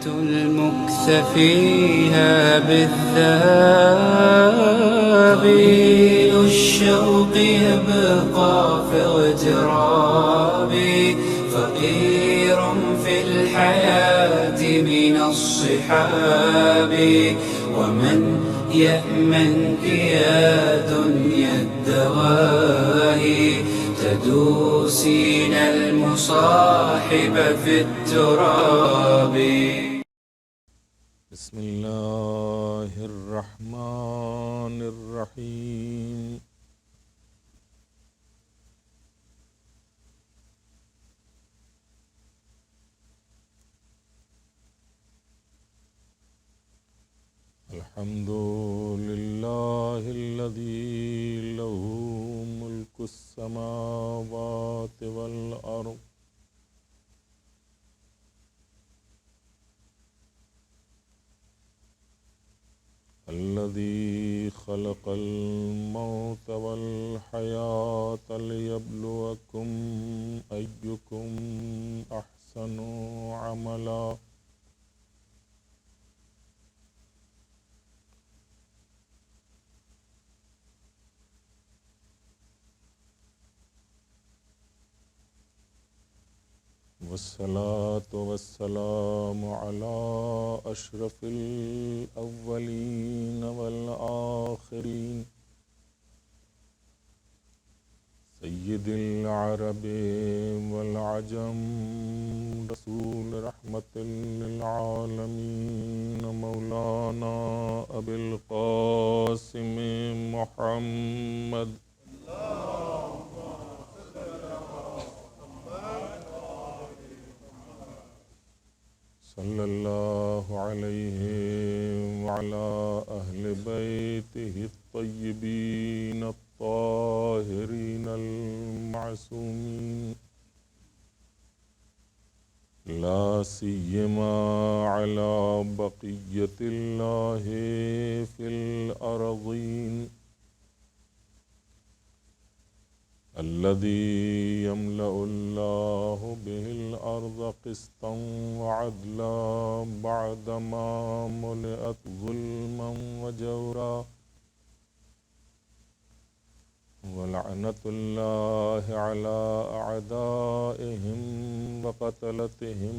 المكث فيها بالذهاب طويل الشوق يبقى في اغترابي فقير في الحياة من الصحاب ومن يأمنك يا دنيا الدواهي تدوسين المصاحب في التراب. بسم الله الرحمن الرحيم. الحمد لله الذي له ملك السماوات والأرض الذي خلق الموت والحياة ليبلوكم أيكم أحسن عملا والصلاة والسلام على أشرف الأولين والآخرين سيد العرب والعجم رسول رحمة للعالمين مولانا أبي القاسم محمد صلى الله عليه وعلى أهل بيته الطيبين الطاهرين المعصومين لا سيما على بقية الله في الأرضين الذي يملأ الله به الأرض قسطا وعدلا بعدما ملئت ظلما وجورا ولعنة الله على أعدائهم وقتلتهم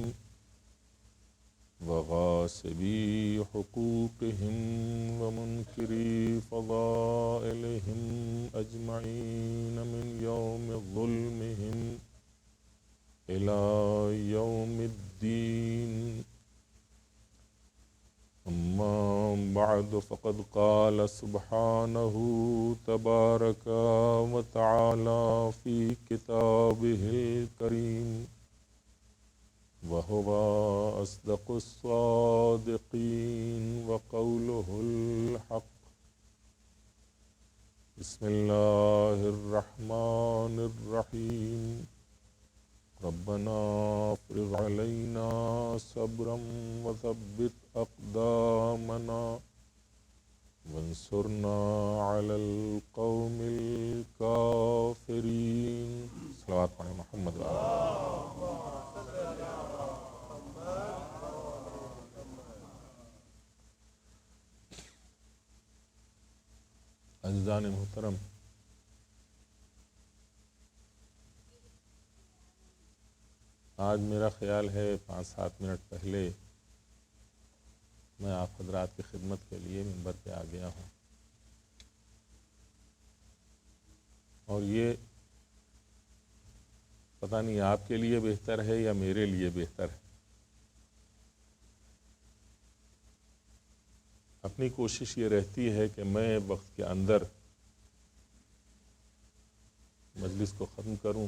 وغاصبي حقوقهم ومنكري فضائلهم أجمعين من يوم ظلمهم إلى يوم الدين. أما بعد فقد قال سبحانه تبارك وتعالى في كتابه الكريم وهو أصدق الصادقين وقوله الحق. بسم الله الرحمن الرحيم. ربنا افرغ علينا صبرا وثبت أقدامنا وانصرنا على القوم الكافرين. صلوات على محمد وعلى عزیزان محترم، آج میرا خیال ہے 5-7 منٹ پہلے میں آپ حضرات کی خدمت کے لیے منبر پہ آ گیا ہوں، اور یہ پتہ نہیں آپ کے لیے بہتر ہے یا میرے لیے بہتر ہے. اپنی کوشش یہ رہتی ہے کہ میں وقت کے اندر مجلس کو ختم کروں،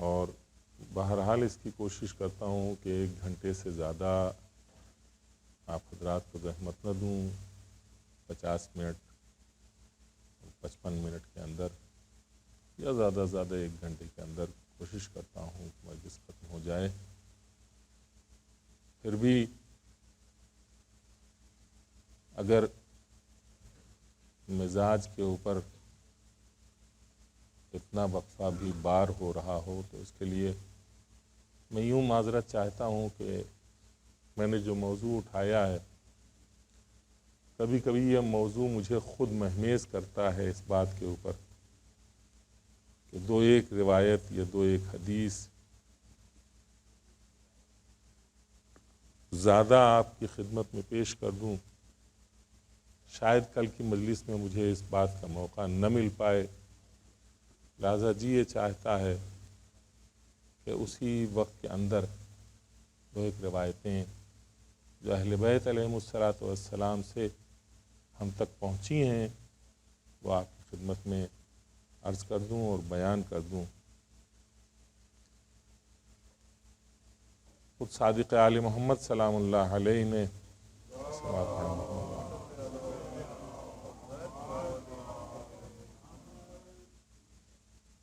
اور بہرحال اس کی کوشش کرتا ہوں کہ 1 گھنٹے سے زیادہ آپ حضرات کو زحمت نہ دوں. 50 منٹ 55 منٹ کے اندر یا زیادہ سے زیادہ 1 گھنٹے کے اندر کوشش کرتا ہوں کہ مجلس ختم ہو جائے. پھر بھی اگر مزاج کے اوپر اتنا وقفہ بھی بار ہو رہا ہو تو اس کے لیے میں یوں معذرت چاہتا ہوں کہ میں نے جو موضوع اٹھایا ہے، کبھی کبھی یہ موضوع مجھے خود مہمیز کرتا ہے اس بات کے اوپر کہ دو ایک روایت یا دو ایک حدیث زیادہ آپ کی خدمت میں پیش کر دوں، شاید کل کی مجلس میں مجھے اس بات کا موقع نہ مل پائے، لہذا جی یہ چاہتا ہے کہ اسی وقت کے اندر دو ایک روایتیں جو اہل بیت علیہم الصلاۃ والسلام سے ہم تک پہنچی ہیں وہ آپ کی خدمت میں عرض کر دوں اور بیان کر دوں۔ خود صادق آل محمد سلام اللہ علیہ نے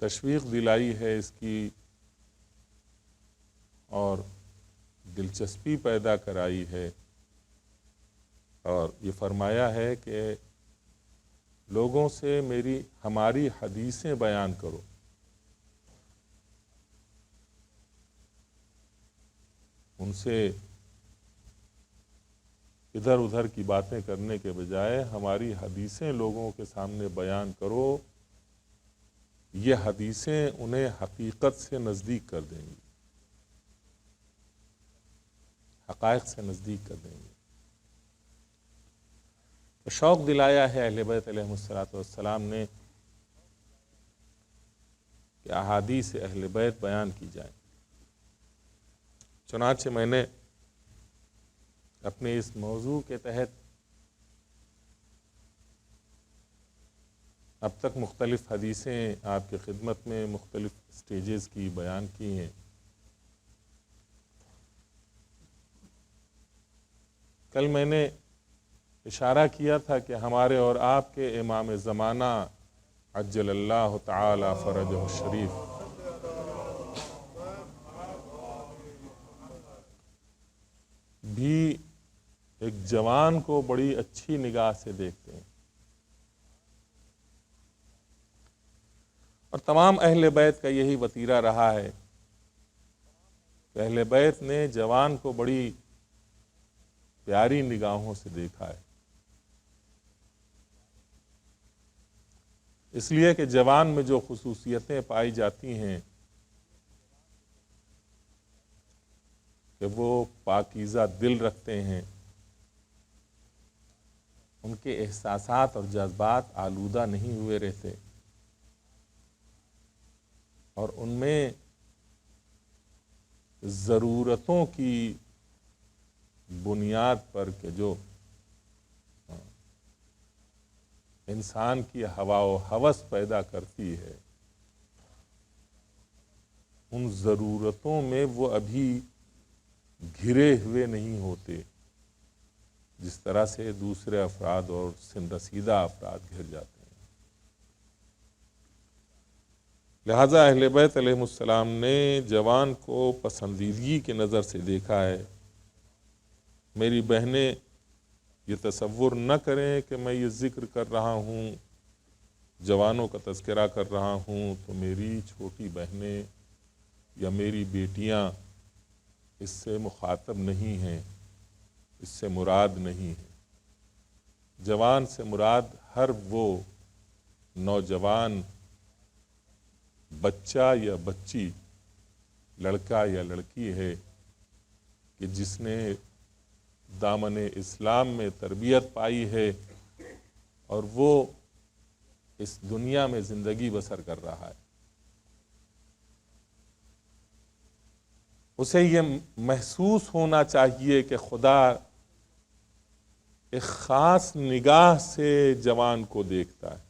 تشویق دلائی ہے اس کی اور دلچسپی پیدا کرائی ہے، اور یہ فرمایا ہے کہ لوگوں سے ہماری حدیثیں بیان کرو۔ ان سے ادھر ادھر کی باتیں کرنے کے بجائے ہماری حدیثیں لوگوں کے سامنے بیان کرو، یہ حدیثیں انہیں حقیقت سے نزدیک کر دیں گی، حقائق سے نزدیک کر دیں گے۔ تو شوق دلایا ہے اہل بیت علیہم الصلاۃ والسلام نے کہ احادیث اہل بیت بیان کی جائیں۔ چنانچہ میں نے اپنے اس موضوع کے تحت اب تک مختلف حدیثیں آپ کی خدمت میں مختلف سٹیجز کی بیان کی ہیں۔ کل میں نے اشارہ کیا تھا کہ ہمارے اور آپ کے امام زمانہ عجل اللہ تعالی فرجہ الشریف بھی ایک جوان کو بڑی اچھی نگاہ سے دیکھتے ہیں، اور تمام اہل بیت کا یہی وتیرہ رہا ہے کہ اہل بیت نے جوان کو بڑی پیاری نگاہوں سے دیکھا ہے، اس لیے کہ جوان میں جو خصوصیتیں پائی جاتی ہیں کہ وہ پاکیزہ دل رکھتے ہیں، ان کے احساسات اور جذبات آلودہ نہیں ہوئے رہتے، اور ان میں ضرورتوں کی بنیاد پر کہ جو انسان کی ہوا و ہوس پیدا کرتی ہے، ان ضرورتوں میں وہ ابھی گھرے ہوئے نہیں ہوتے جس طرح سے دوسرے افراد اور سن رسیدہ افراد گھر جاتے ہیں۔ لہذا اہل بیت علیہ السلام نے جوان کو پسندیدگی کی نظر سے دیکھا ہے۔ میری بہنیں یہ تصور نہ کریں کہ میں یہ ذکر کر رہا ہوں، جوانوں کا تذکرہ کر رہا ہوں تو میری چھوٹی بہنیں یا میری بیٹیاں اس سے مخاطب نہیں ہیں، اس سے مراد نہیں ہے۔ جوان سے مراد ہر وہ نوجوان بچہ یا بچی، لڑکا یا لڑکی ہے کہ جس نے دامن اسلام میں تربیت پائی ہے اور وہ اس دنیا میں زندگی بسر کر رہا ہے۔ اسے یہ محسوس ہونا چاہیے کہ خدا ایک خاص نگاہ سے جوان کو دیکھتا ہے،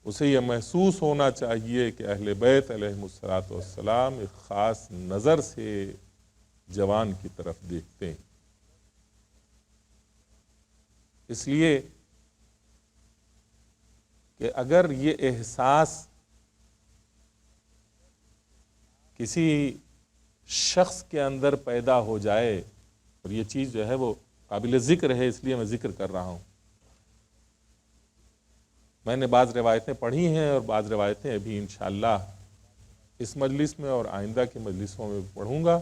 اسے یہ محسوس ہونا چاہیے کہ اہل بیت علیہم الصلاۃ والسلام ایک خاص نظر سے جوان کی طرف دیکھتے ہیں۔ اس لیے کہ اگر یہ احساس کسی شخص کے اندر پیدا ہو جائے، اور یہ چیز جو ہے وہ قابل ذکر ہے اس لیے میں ذکر کر رہا ہوں، میں نے بعض روایتیں پڑھی ہیں اور بعض روایتیں ابھی انشاءاللہ اس مجلس میں اور آئندہ کی مجلسوں میں پڑھوں گا.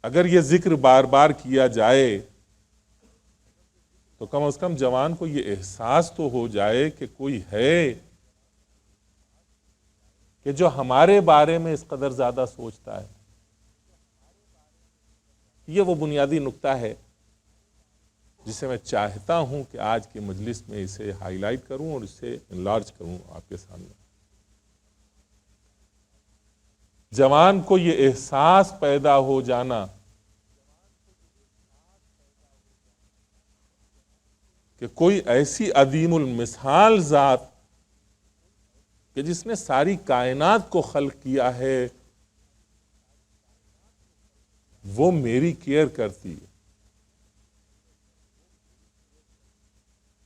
اگر یہ ذکر بار بار کیا جائے تو کم از کم جوان کو یہ احساس تو ہو جائے کہ کوئی ہے کہ جو ہمارے بارے میں اس قدر زیادہ سوچتا ہے. یہ وہ بنیادی نقطہ ہے جسے میں چاہتا ہوں کہ آج کے مجلس میں اسے ہائی لائٹ کروں اور اسے انلارج کروں آپ کے سامنے. جوان کو یہ احساس پیدا ہو جانا کہ کوئی ایسی عظیم المثال ذات کہ جس نے ساری کائنات کو خلق کیا ہے وہ میری کیئر کرتی ہے،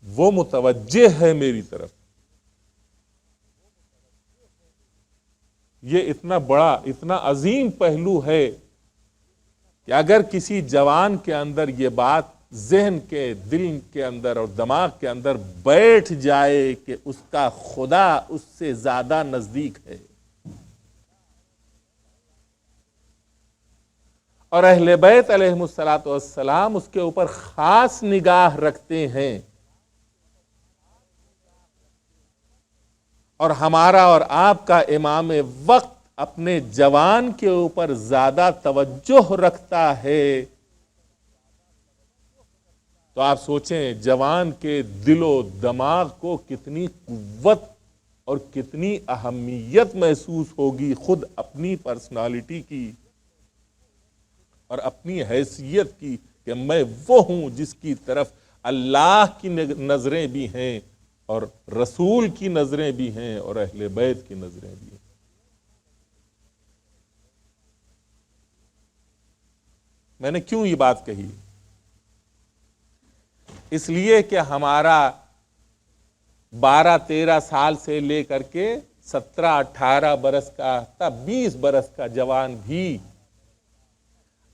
وہ متوجہ ہے میری طرف. یہ اتنا بڑا اتنا عظیم پہلو ہے کہ اگر کسی جوان کے اندر یہ بات ذہن کے دل کے اندر اور دماغ کے اندر بیٹھ جائے کہ اس کا خدا اس سے زیادہ نزدیک ہے اور اہل بیت علیہم الصلاۃ والسلام اس کے اوپر خاص نگاہ رکھتے ہیں، اور ہمارا اور آپ کا امام وقت اپنے جوان کے اوپر زیادہ توجہ رکھتا ہے، تو آپ سوچیں جوان کے دل و دماغ کو کتنی قوت اور کتنی اہمیت محسوس ہوگی خود اپنی پرسنالٹی کی اور اپنی حیثیت کی کہ میں وہ ہوں جس کی طرف اللہ کی نظریں بھی ہیں اور رسول کی نظریں بھی ہیں اور اہل بیت کی نظریں بھی ہیں. میں نے کیوں یہ بات کہی؟ اس لیے کہ ہمارا 12-13 سال سے لے کر کے 17-18 برس کا 20 برس کا جوان بھی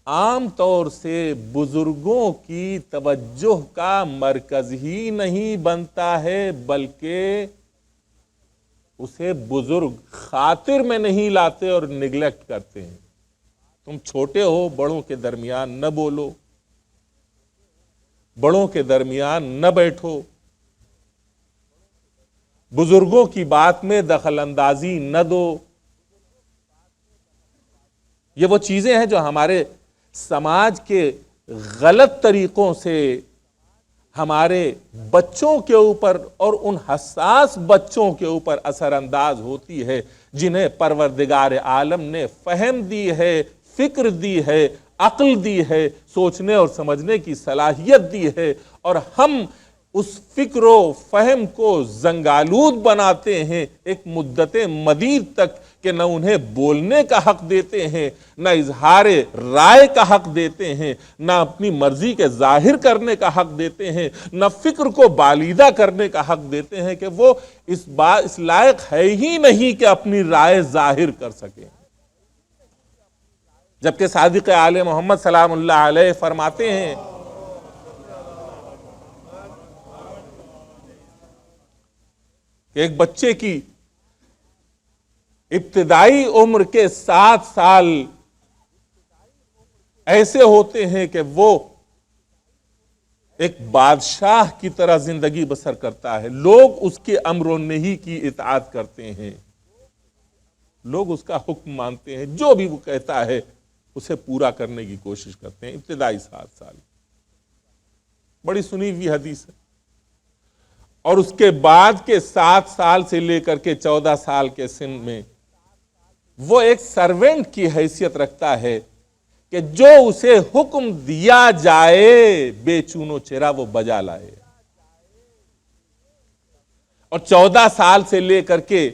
عام طور سے بزرگوں کی توجہ کا مرکز ہی نہیں بنتا ہے، بلکہ اسے بزرگ خاطر میں نہیں لاتے اور نگلیکٹ کرتے ہیں. تم چھوٹے ہو، بڑوں کے درمیان نہ بولو، بڑوں کے درمیان نہ بیٹھو، بزرگوں کی بات میں دخل اندازی نہ دو. یہ وہ چیزیں ہیں جو ہمارے سماج کے غلط طریقوں سے ہمارے بچوں کے اوپر اور ان حساس بچوں کے اوپر اثر انداز ہوتی ہے جنہیں پروردگار عالم نے فہم دی ہے، فکر دی ہے، عقل دی ہے، سوچنے اور سمجھنے کی صلاحیت دی ہے، اور ہم اس فکر و فہم کو زنگالود بناتے ہیں ایک مدت مدید تک کہ نہ انہیں بولنے کا حق دیتے ہیں، نہ اظہار رائے کا حق دیتے ہیں، نہ اپنی مرضی کے ظاہر کرنے کا حق دیتے ہیں، نہ فکر کو بالیدہ کرنے کا حق دیتے ہیں کہ وہ اس لائق ہے ہی نہیں کہ اپنی رائے ظاہر کر سکیں. جبکہ صادق آل محمد سلام اللہ علیہ فرماتے ہیں کہ ایک بچے کی ابتدائی عمر کے 7 سال ایسے ہوتے ہیں کہ وہ ایک بادشاہ کی طرح زندگی بسر کرتا ہے. لوگ اس کے امر و نہی کی اطاعت کرتے ہیں، لوگ اس کا حکم مانتے ہیں، جو بھی وہ کہتا ہے اسے پورا کرنے کی کوشش کرتے ہیں. ابتدائی 7 سال بڑی سنی ہوئی حدیث ہے. اور اس کے بعد کے 7 سال سے لے کر کے 14 سال کے سن میں وہ ایک سرونٹ کی حیثیت رکھتا ہے کہ جو اسے حکم دیا جائے بے چون و چرا وہ بجا لائے. اور 14 سال سے لے کر کے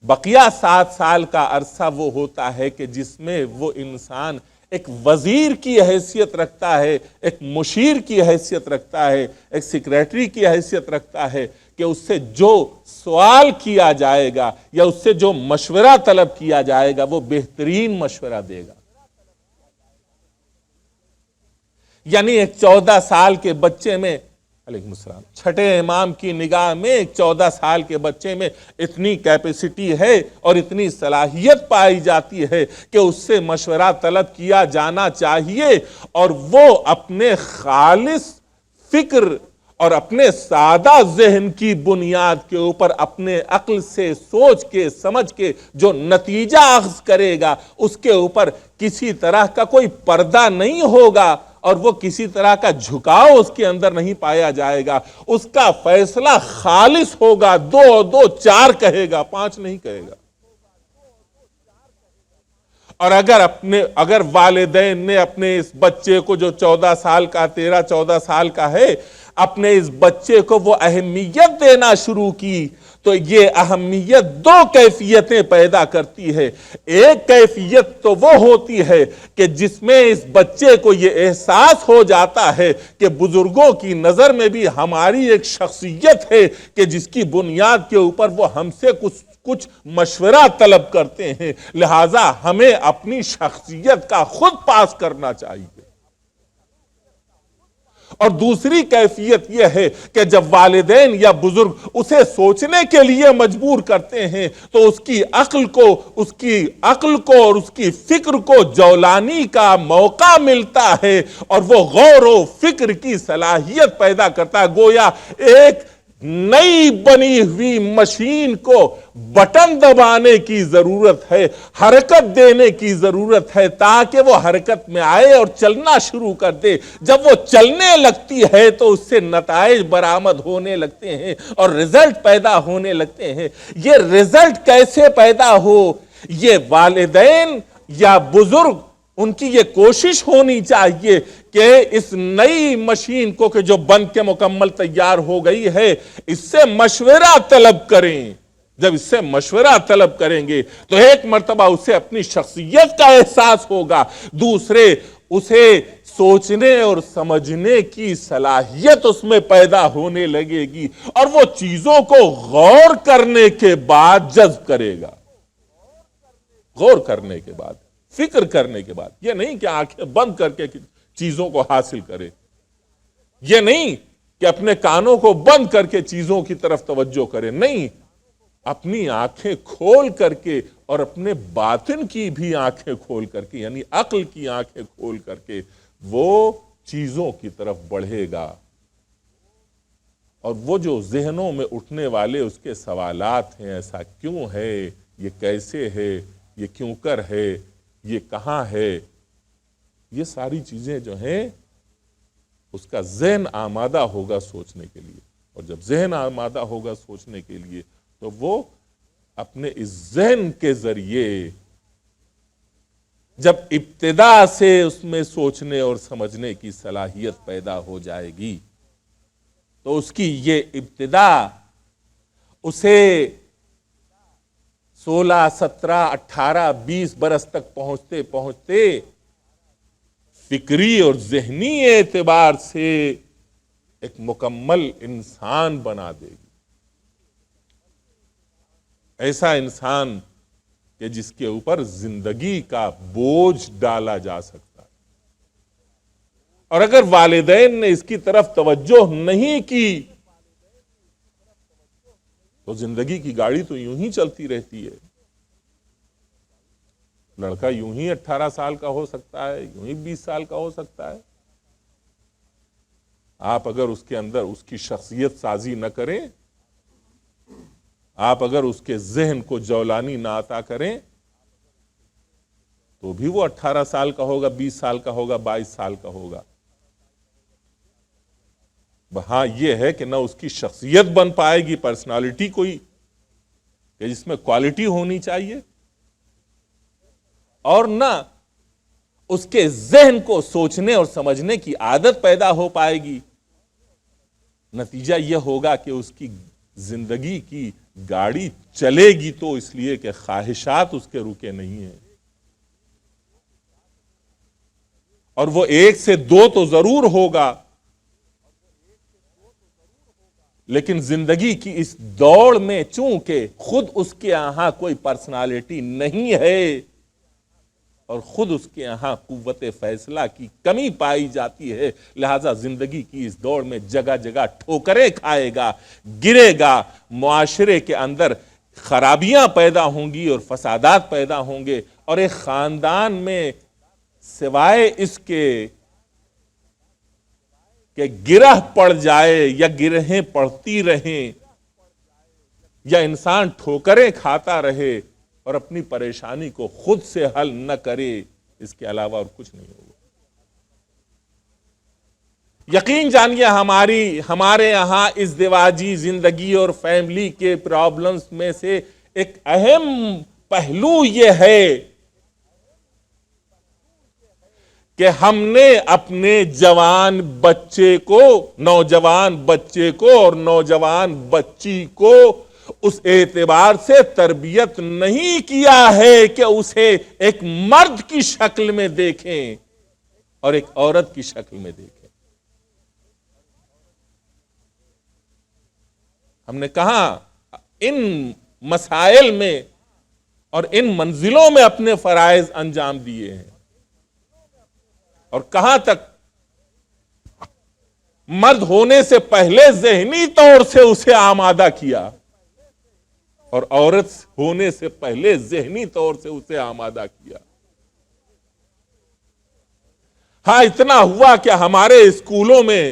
بقیہ 7 سال کا عرصہ وہ ہوتا ہے کہ جس میں وہ انسان ایک وزیر کی حیثیت رکھتا ہے، ایک مشیر کی حیثیت رکھتا ہے، ایک سیکریٹری کی حیثیت رکھتا ہے کہ اس سے جو سوال کیا جائے گا یا اس سے جو مشورہ طلب کیا جائے گا وہ بہترین مشورہ دے گا. یعنی ایک 14 سال کے بچے میں علیہ السلام، چھٹے امام کی نگاہ میں ایک 14 سال کے بچے میں اتنی کیپیسٹی ہے اور اتنی صلاحیت پائی جاتی ہے کہ اس سے مشورہ طلب کیا جانا چاہیے، اور وہ اپنے خالص فکر اور اپنے سادہ ذہن کی بنیاد کے اوپر اپنے عقل سے سوچ کے سمجھ کے جو نتیجہ اخذ کرے گا اس کے اوپر کسی طرح کا کوئی پردہ نہیں ہوگا، اور وہ کسی طرح کا جھکاؤ اس کے اندر نہیں پایا جائے گا۔ اس کا فیصلہ خالص ہوگا، 2 اور 2 4 کہے گا، 5 نہیں کہے گا۔ اور اگر والدین نے اپنے اس بچے کو جو 14 سال کا 13-14 سال کا ہے، اپنے اس بچے کو وہ اہمیت دینا شروع کی، تو یہ اہمیت 2 کیفیتیں پیدا کرتی ہے۔ ایک کیفیت تو وہ ہوتی ہے کہ جس میں اس بچے کو یہ احساس ہو جاتا ہے کہ بزرگوں کی نظر میں بھی ہماری ایک شخصیت ہے کہ جس کی بنیاد کے اوپر وہ ہم سے کچھ مشورہ طلب کرتے ہیں، لہٰذا ہمیں اپنی شخصیت کا خود پاس کرنا چاہیے۔ اور دوسری کیفیت یہ ہے کہ جب والدین یا بزرگ اسے سوچنے کے لیے مجبور کرتے ہیں تو اس کی عقل کو اور اس کی فکر کو جولانی کا موقع ملتا ہے، اور وہ غور و فکر کی صلاحیت پیدا کرتا ہے۔ گویا ایک نئی بنی ہوئی مشین کو بٹن دبانے کی ضرورت ہے، حرکت دینے کی ضرورت ہے تاکہ وہ حرکت میں آئے اور چلنا شروع کر دے۔ جب وہ چلنے لگتی ہے تو اس سے نتائج برآمد ہونے لگتے ہیں اور رزلٹ پیدا ہونے لگتے ہیں۔ یہ رزلٹ کیسے پیدا ہو؟ یہ والدین یا بزرگ ان کی یہ کوشش ہونی چاہیے کہ اس نئی مشین کو کہ جو بن کے مکمل تیار ہو گئی ہے اس سے مشورہ طلب کریں۔ جب اس سے مشورہ طلب کریں گے تو ایک مرتبہ اسے اپنی شخصیت کا احساس ہوگا، دوسرے اسے سوچنے اور سمجھنے کی صلاحیت اس میں پیدا ہونے لگے گی، اور وہ چیزوں کو غور کرنے کے بعد جذب کرے گا۔ غور کرنے کے بعد، فکر کرنے کے بعد، یہ نہیں کہ آنکھیں بند کر کے چیزوں کو حاصل کرے، یہ نہیں کہ اپنے کانوں کو بند کر کے چیزوں کی طرف توجہ کرے، نہیں، اپنی آنکھیں کھول کر کے اور اپنے باطن کی بھی آنکھیں کھول کر کے، یعنی عقل کی آنکھیں کھول کر کے وہ چیزوں کی طرف بڑھے گا، اور وہ جو ذہنوں میں اٹھنے والے اس کے سوالات ہیں، ایسا کیوں ہے، یہ کیسے ہے، یہ کیوں کر ہے، یہ کہاں ہے، یہ ساری چیزیں جو ہیں اس کا ذہن آمادہ ہوگا سوچنے کے لیے، اور جب ذہن آمادہ ہوگا سوچنے کے لیے تو وہ اپنے اس ذہن کے ذریعے جب ابتدا سے اس میں سوچنے اور سمجھنے کی صلاحیت پیدا ہو جائے گی تو اس کی یہ ابتدا اسے 16, 17, 18, 20 برس تک پہنچتے پہنچتے فکری اور ذہنی اعتبار سے ایک مکمل انسان بنا دے گی، ایسا انسان کہ جس کے اوپر زندگی کا بوجھ ڈالا جا سکتا ہے۔ اور اگر والدین نے اس کی طرف توجہ نہیں کی تو زندگی کی گاڑی تو یوں ہی چلتی رہتی ہے۔ لڑکا یوں ہی 18 سال کا ہو سکتا ہے، یوں ہی 20 سال کا ہو سکتا ہے۔ آپ اگر اس کے اندر اس کی شخصیت سازی نہ کریں، آپ اگر اس کے ذہن کو جولانی نہ عطا کریں تو بھی وہ 18 سال کا ہوگا، 20 سال کا ہوگا، 22 سال کا ہوگا۔ ہاں یہ ہے کہ نہ اس کی شخصیت بن پائے گی، پرسنالٹی کوئی کہ جس میں کوالٹی ہونی چاہیے، اور نہ اس کے ذہن کو سوچنے اور سمجھنے کی عادت پیدا ہو پائے گی۔ نتیجہ یہ ہوگا کہ اس کی زندگی کی گاڑی چلے گی تو اس لیے کہ خواہشات اس کے رکے نہیں ہیں، اور وہ 1 سے 2 تو ضرور ہوگا، لیکن زندگی کی اس دوڑ میں چونکہ خود اس کے یہاں کوئی پرسنالٹی نہیں ہے اور خود اس کے یہاں قوت فیصلہ کی کمی پائی جاتی ہے، لہذا زندگی کی اس دوڑ میں جگہ جگہ ٹھوکریں کھائے گا، گرے گا، معاشرے کے اندر خرابیاں پیدا ہوں گی اور فسادات پیدا ہوں گے، اور ایک خاندان میں سوائے اس کے کہ گرہ پڑ جائے یا گرہیں پڑتی رہیں یا انسان ٹھوکریں کھاتا رہے اور اپنی پریشانی کو خود سے حل نہ کرے، اس کے علاوہ اور کچھ نہیں ہوگا۔ یقین جانیے ہمارے یہاں ازدواجی زندگی اور فیملی کے پرابلمز میں سے ایک اہم پہلو یہ ہے کہ ہم نے اپنے جوان بچے کو، نوجوان بچے کو اور نوجوان بچی کو اس اعتبار سے تربیت نہیں کیا ہے کہ اسے ایک مرد کی شکل میں دیکھیں اور ایک عورت کی شکل میں دیکھیں۔ ہم نے کہا ان مسائل میں اور ان منزلوں میں اپنے فرائض انجام دیے ہیں، اور کہاں تک مرد ہونے سے پہلے ذہنی طور سے اسے آمادہ کیا اور عورت ہونے سے پہلے ذہنی طور سے اسے آمادہ کیا۔ ہاں اتنا ہوا کہ ہمارے اسکولوں میں،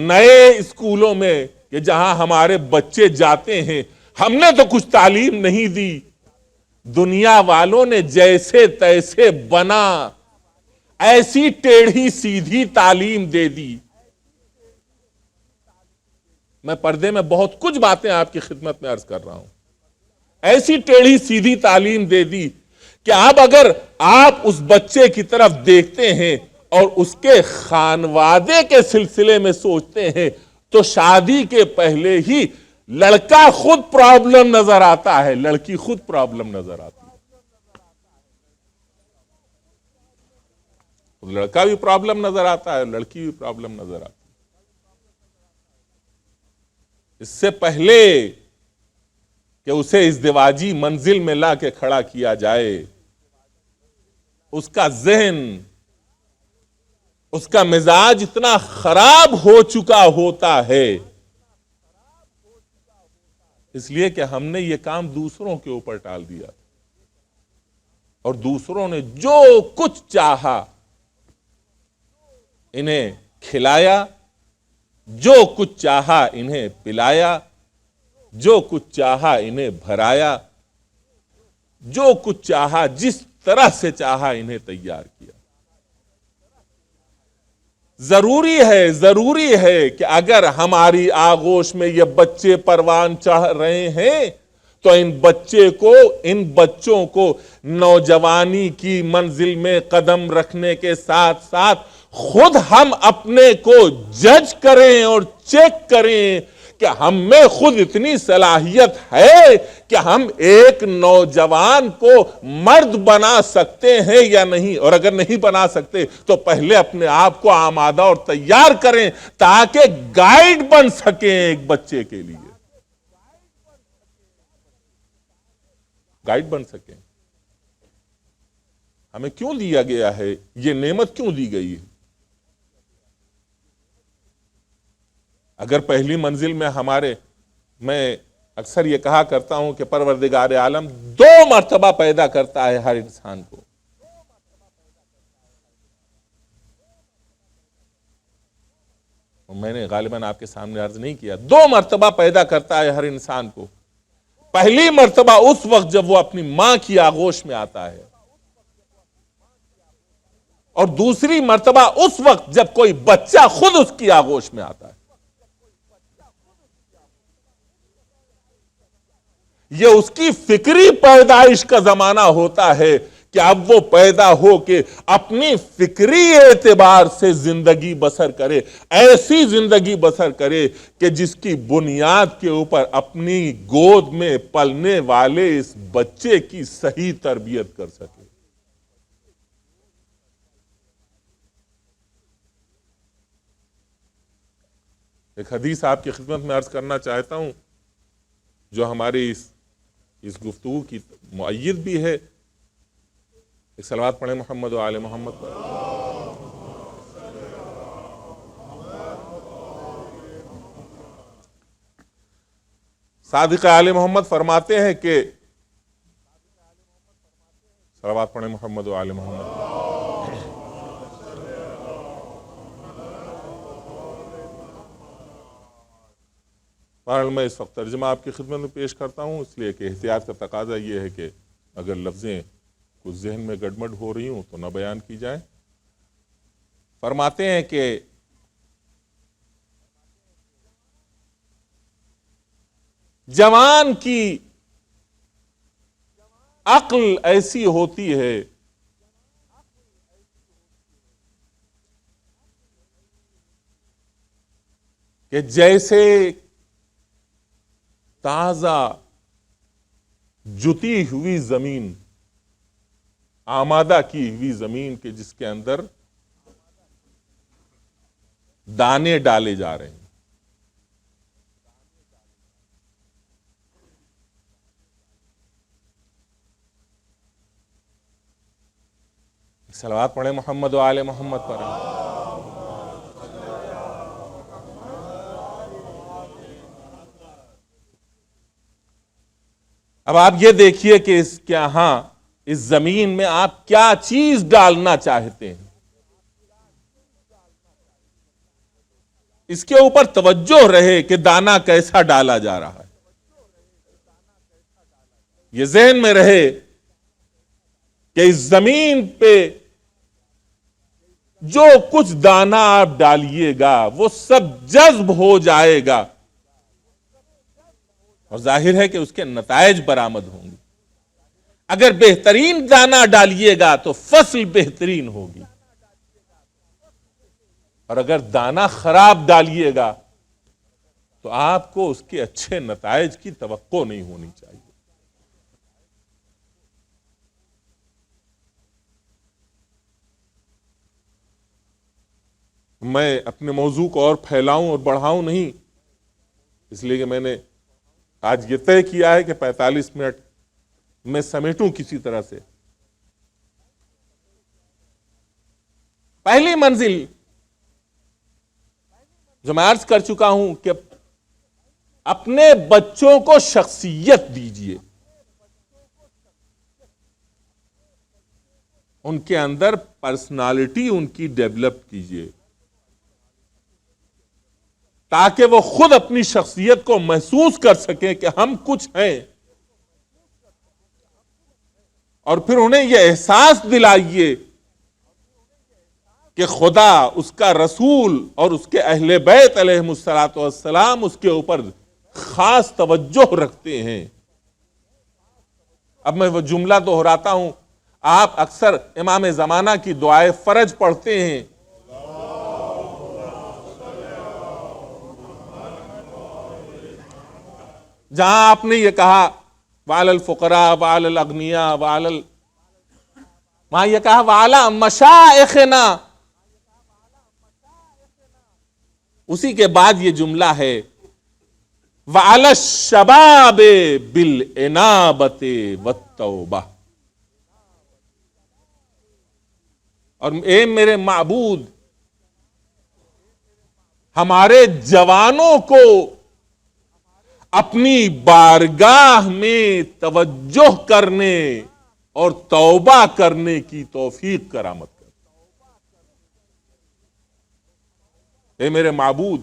نئے اسکولوں میں کہ جہاں ہمارے بچے جاتے ہیں، ہم نے تو کچھ تعلیم نہیں دی، دنیا والوں نے جیسے تیسے بنا ایسی ٹیڑھی سیدھی تعلیم دے دی۔ میں پردے میں بہت کچھ باتیں آپ کی خدمت میں عرض کر رہا ہوں۔ ایسی ٹیڑھی سیدھی تعلیم دے دی کہ اب اگر آپ اس بچے کی طرف دیکھتے ہیں اور اس کے خانوادے کے سلسلے میں سوچتے ہیں تو شادی کے پہلے ہی لڑکا خود پرابلم نظر آتا ہے، لڑکی خود پرابلم نظر آتی ہے۔ لڑکا بھی پرابلم نظر آتا ہے، لڑکی بھی پرابلم نظر آتی ہے۔ اس سے پہلے کہ اسے ازدواجی منزل میں لا کے کھڑا کیا جائے، اس کا ذہن، اس کا مزاج اتنا خراب ہو چکا ہوتا ہے، اس لیے کہ ہم نے یہ کام دوسروں کے اوپر ٹال دیا اور دوسروں نے جو کچھ چاہا انہیں کھلایا، جو کچھ چاہا انہیں پلایا، جو کچھ چاہا انہیں بھرایا، جو کچھ چاہا جس طرح سے چاہا انہیں تیار کیا۔ ضروری ہے کہ اگر ہماری آغوش میں یہ بچے پروان چڑھ رہے ہیں تو ان بچوں کو نوجوانی کی منزل میں قدم رکھنے کے ساتھ ساتھ خود ہم اپنے کو جج کریں اور چیک کریں کہ ہم میں خود اتنی صلاحیت ہے کہ ہم ایک نوجوان کو مرد بنا سکتے ہیں یا نہیں، اور اگر نہیں بنا سکتے تو پہلے اپنے آپ کو آمادہ اور تیار کریں تاکہ گائیڈ بن سکیں ایک بچے کے لیے، گائیڈ بن سکیں۔ ہمیں کیوں دیا گیا ہے یہ نعمت، کیوں دی گئی ہے؟ اگر پہلی منزل میں میں اکثر یہ کہا کرتا ہوں کہ پروردگار عالم 2 مرتبہ پیدا کرتا ہے ہر انسان کو، میں نے غالباً آپ کے سامنے عرض نہیں کیا، 2 مرتبہ پیدا کرتا ہے ہر انسان کو۔ پہلی مرتبہ اس وقت جب وہ اپنی ماں کی آغوش میں آتا ہے، اور دوسری مرتبہ اس وقت جب کوئی بچہ خود اس کی آغوش میں آتا ہے۔ یہ اس کی فکری پیدائش کا زمانہ ہوتا ہے کہ اب وہ پیدا ہو کے اپنی فکری اعتبار سے زندگی بسر کرے، ایسی زندگی بسر کرے کہ جس کی بنیاد کے اوپر اپنی گود میں پلنے والے اس بچے کی صحیح تربیت کر سکے۔ ایک حدیث آپ کی خدمت میں عرض کرنا چاہتا ہوں جو ہماری اس گفتگو کی مؤید بھی ہے۔ ایک صلوات پڑھیں محمد و آل محمد پر۔ صادق آل محمد فرماتے ہیں کہ صلوات پڑھیں محمد و آل محمد پر۔ بہرحال میں اس وقت ترجمہ آپ کی خدمت میں پیش کرتا ہوں، اس لیے کہ احتیاط کا تقاضا یہ ہے کہ اگر لفظیں کچھ ذہن میں گڑبڑ ہو رہی ہوں تو نہ بیان کی جائیں۔ فرماتے ہیں کہ جوان کی عقل ایسی ہوتی ہے کہ جیسے تازہ جتی ہوئی زمین، آمادہ کی ہوئی زمین کے جس کے اندر دانے ڈالے جا رہے ہیں۔ صلوات پڑھیں محمد و آل محمد پر۔ اب آپ یہ دیکھیے کہ اس زمین میں آپ کیا چیز ڈالنا چاہتے ہیں، اس کے اوپر توجہ رہے کہ دانا کیسا ڈالا جا رہا ہے۔ یہ ذہن میں رہے کہ اس زمین پہ جو کچھ دانا آپ ڈالیے گا وہ سب جذب ہو جائے گا، اور ظاہر ہے کہ اس کے نتائج برآمد ہوں گے۔ اگر بہترین دانا ڈالیے گا تو فصل بہترین ہوگی، اور اگر دانا خراب ڈالیے گا تو آپ کو اس کے اچھے نتائج کی توقع نہیں ہونی چاہیے۔ میں اپنے موضوع کو اور پھیلاؤں اور بڑھاؤں نہیں، اس لیے کہ میں نے آج یہ طے کیا ہے کہ 45 منٹ میں سمیٹوں کسی طرح سے۔ پہلی منزل جو میں عرض کر چکا ہوں کہ اپنے بچوں کو شخصیت دیجیے، ان کے اندر پرسنالٹی ان کی ڈیولپ کیجیے، تاکہ وہ خود اپنی شخصیت کو محسوس کر سکیں کہ ہم کچھ ہیں، اور پھر انہیں یہ احساس دلائیے کہ خدا، اس کا رسول اور اس کے اہل بیت علیہم الصلاۃ والسلام اس کے اوپر خاص توجہ رکھتے ہیں۔ اب میں وہ جملہ دہراتا ہوں، آپ اکثر امام زمانہ کی دعائے فرج پڑھتے ہیں، جہاں آپ نے یہ کہا وعلی الفقراء وعلی الاغنیاء وہاں یہ کہا وعلی مشائخنا، اسی کے بعد یہ جملہ ہے وعلی الشباب بالانابۃ والتوبہ، اور اے میرے معبود، ہمارے جوانوں کو اپنی بارگاہ میں توجہ کرنے اور توبہ کرنے کی توفیق کرامت کر۔ اے میرے معبود،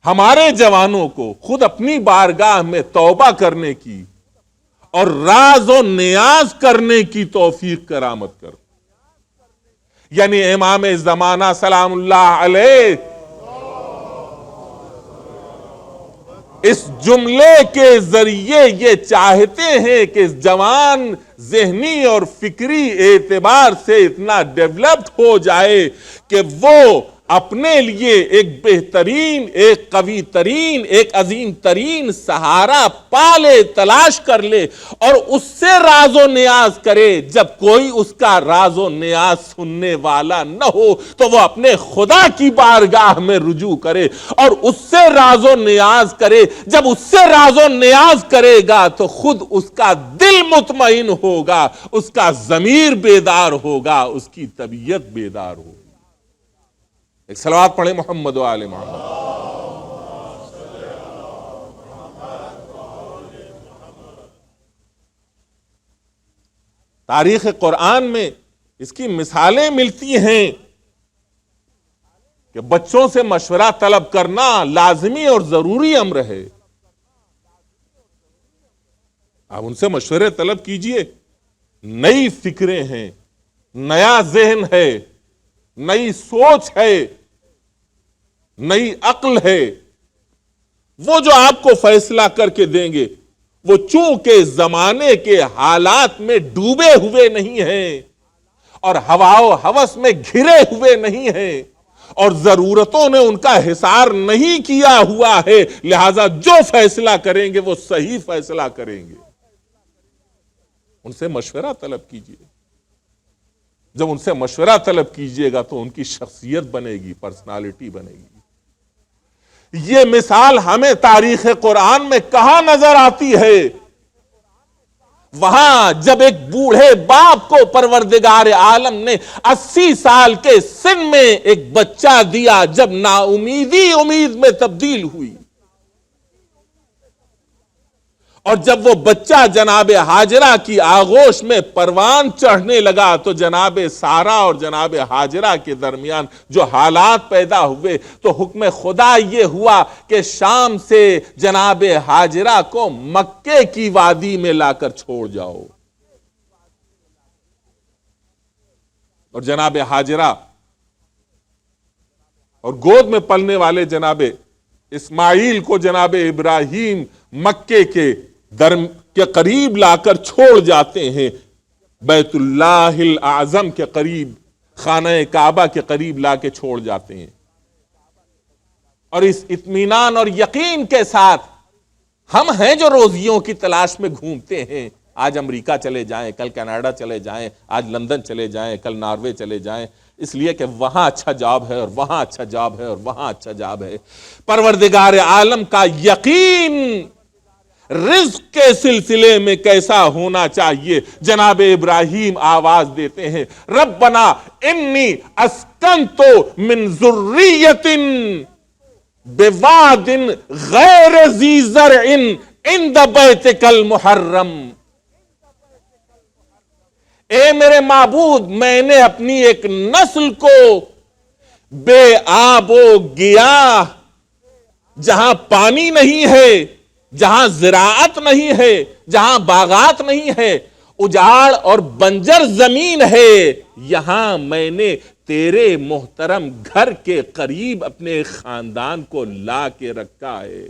ہمارے جوانوں کو خود اپنی بارگاہ میں توبہ کرنے کی اور راز و نیاز کرنے کی توفیق کرامت کر۔ یعنی امام زمانہ سلام اللہ علیہ اس جملے کے ذریعے یہ چاہتے ہیں کہ جوان ذہنی اور فکری اعتبار سے اتنا ڈیولپڈ ہو جائے کہ وہ اپنے لیے ایک بہترین، ایک قوی ترین، ایک عظیم ترین سہارا پالے، تلاش کر لے اور اس سے راز و نیاز کرے۔ جب کوئی اس کا راز و نیاز سننے والا نہ ہو تو وہ اپنے خدا کی بارگاہ میں رجوع کرے اور اس سے راز و نیاز کرے۔ جب اس سے راز و نیاز کرے گا تو خود اس کا دل مطمئن ہوگا، اس کا ضمیر بیدار ہوگا، اس کی طبیعت بیدار ہوگی۔ ایک صلوات پڑھیں محمد و آل محمد۔ تاریخ قرآن میں اس کی مثالیں ملتی ہیں کہ بچوں سے مشورہ طلب کرنا لازمی اور ضروری امر ہے۔ آپ ان سے مشورے طلب کیجئے، نئی فکریں ہیں، نیا ذہن ہے، نئی سوچ ہے، نئی عقل ہے، وہ جو آپ کو فیصلہ کر کے دیں گے وہ چونکہ زمانے کے حالات میں ڈوبے ہوئے نہیں ہیں اور ہوا و ہوس میں گھرے ہوئے نہیں ہیں اور ضرورتوں نے ان کا حصار نہیں کیا ہوا ہے، لہذا جو فیصلہ کریں گے وہ صحیح فیصلہ کریں گے۔ ان سے مشورہ طلب کیجئے۔ جب ان سے مشورہ طلب کیجئے گا تو ان کی شخصیت بنے گی، پرسنالٹی بنے گی۔ یہ مثال ہمیں تاریخ قرآن میں کہاں نظر آتی ہے؟ وہاں جب ایک بوڑھے باپ کو پروردگار عالم نے 80 سال کے سن میں ایک بچہ دیا، جب نا امیدی امید میں تبدیل ہوئی اور جب وہ بچہ جناب ہاجرہ کی آغوش میں پروان چڑھنے لگا تو جناب سارا اور جناب ہاجرہ کے درمیان جو حالات پیدا ہوئے تو حکم خدا یہ ہوا کہ شام سے جناب ہاجرہ کو مکے کی وادی میں لا کر چھوڑ جاؤ۔ اور جناب ہاجرہ اور گود میں پلنے والے جناب اسماعیل کو جناب ابراہیم مکے کے قریب لا کر چھوڑ جاتے ہیں، بیت اللہ الاعظم کے قریب، خانہ کعبہ کے قریب لا کے چھوڑ جاتے ہیں۔ اور اس اطمینان اور یقین کے ساتھ ہم ہیں جو روزیوں کی تلاش میں گھومتے ہیں، آج امریکہ چلے جائیں، کل کینیڈا چلے جائیں، آج لندن چلے جائیں، کل ناروے چلے جائیں، اس لیے کہ وہاں اچھا جاب ہے اور وہاں اچھا جاب ہے اور وہاں اچھا جاب ہے۔ پروردگار عالم کا یقین رزق کے سلسلے میں کیسا ہونا چاہیے؟ جناب ابراہیم آواز دیتے ہیں، ربنا انی اسکنت من ذریۃ بواد غیر ذی زرع عند بیتک المحرم۔ اے میرے معبود، میں نے اپنی ایک نسل کو بے آب و گیاہ، جہاں پانی نہیں ہے، جہاں زراعت نہیں ہے، جہاں باغات نہیں ہے، اجاڑ اور بنجر زمین ہے، یہاں میں نے تیرے محترم گھر کے قریب اپنے خاندان کو لا کے رکھا ہے،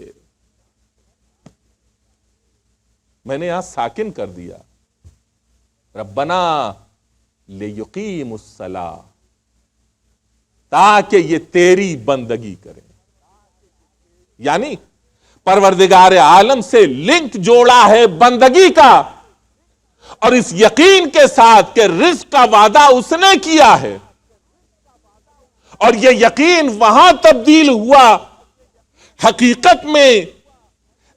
میں نے یہاں ساکن کر دیا۔ ربنا لیقیم الصلاۃ، تاکہ یہ تیری بندگی کریں۔ یعنی پروردگار عالم سے لنک جوڑا ہے بندگی کا، اور اس یقین کے ساتھ کہ رزق کا وعدہ اس نے کیا ہے، اور یہ یقین وہاں تبدیل ہوا حقیقت میں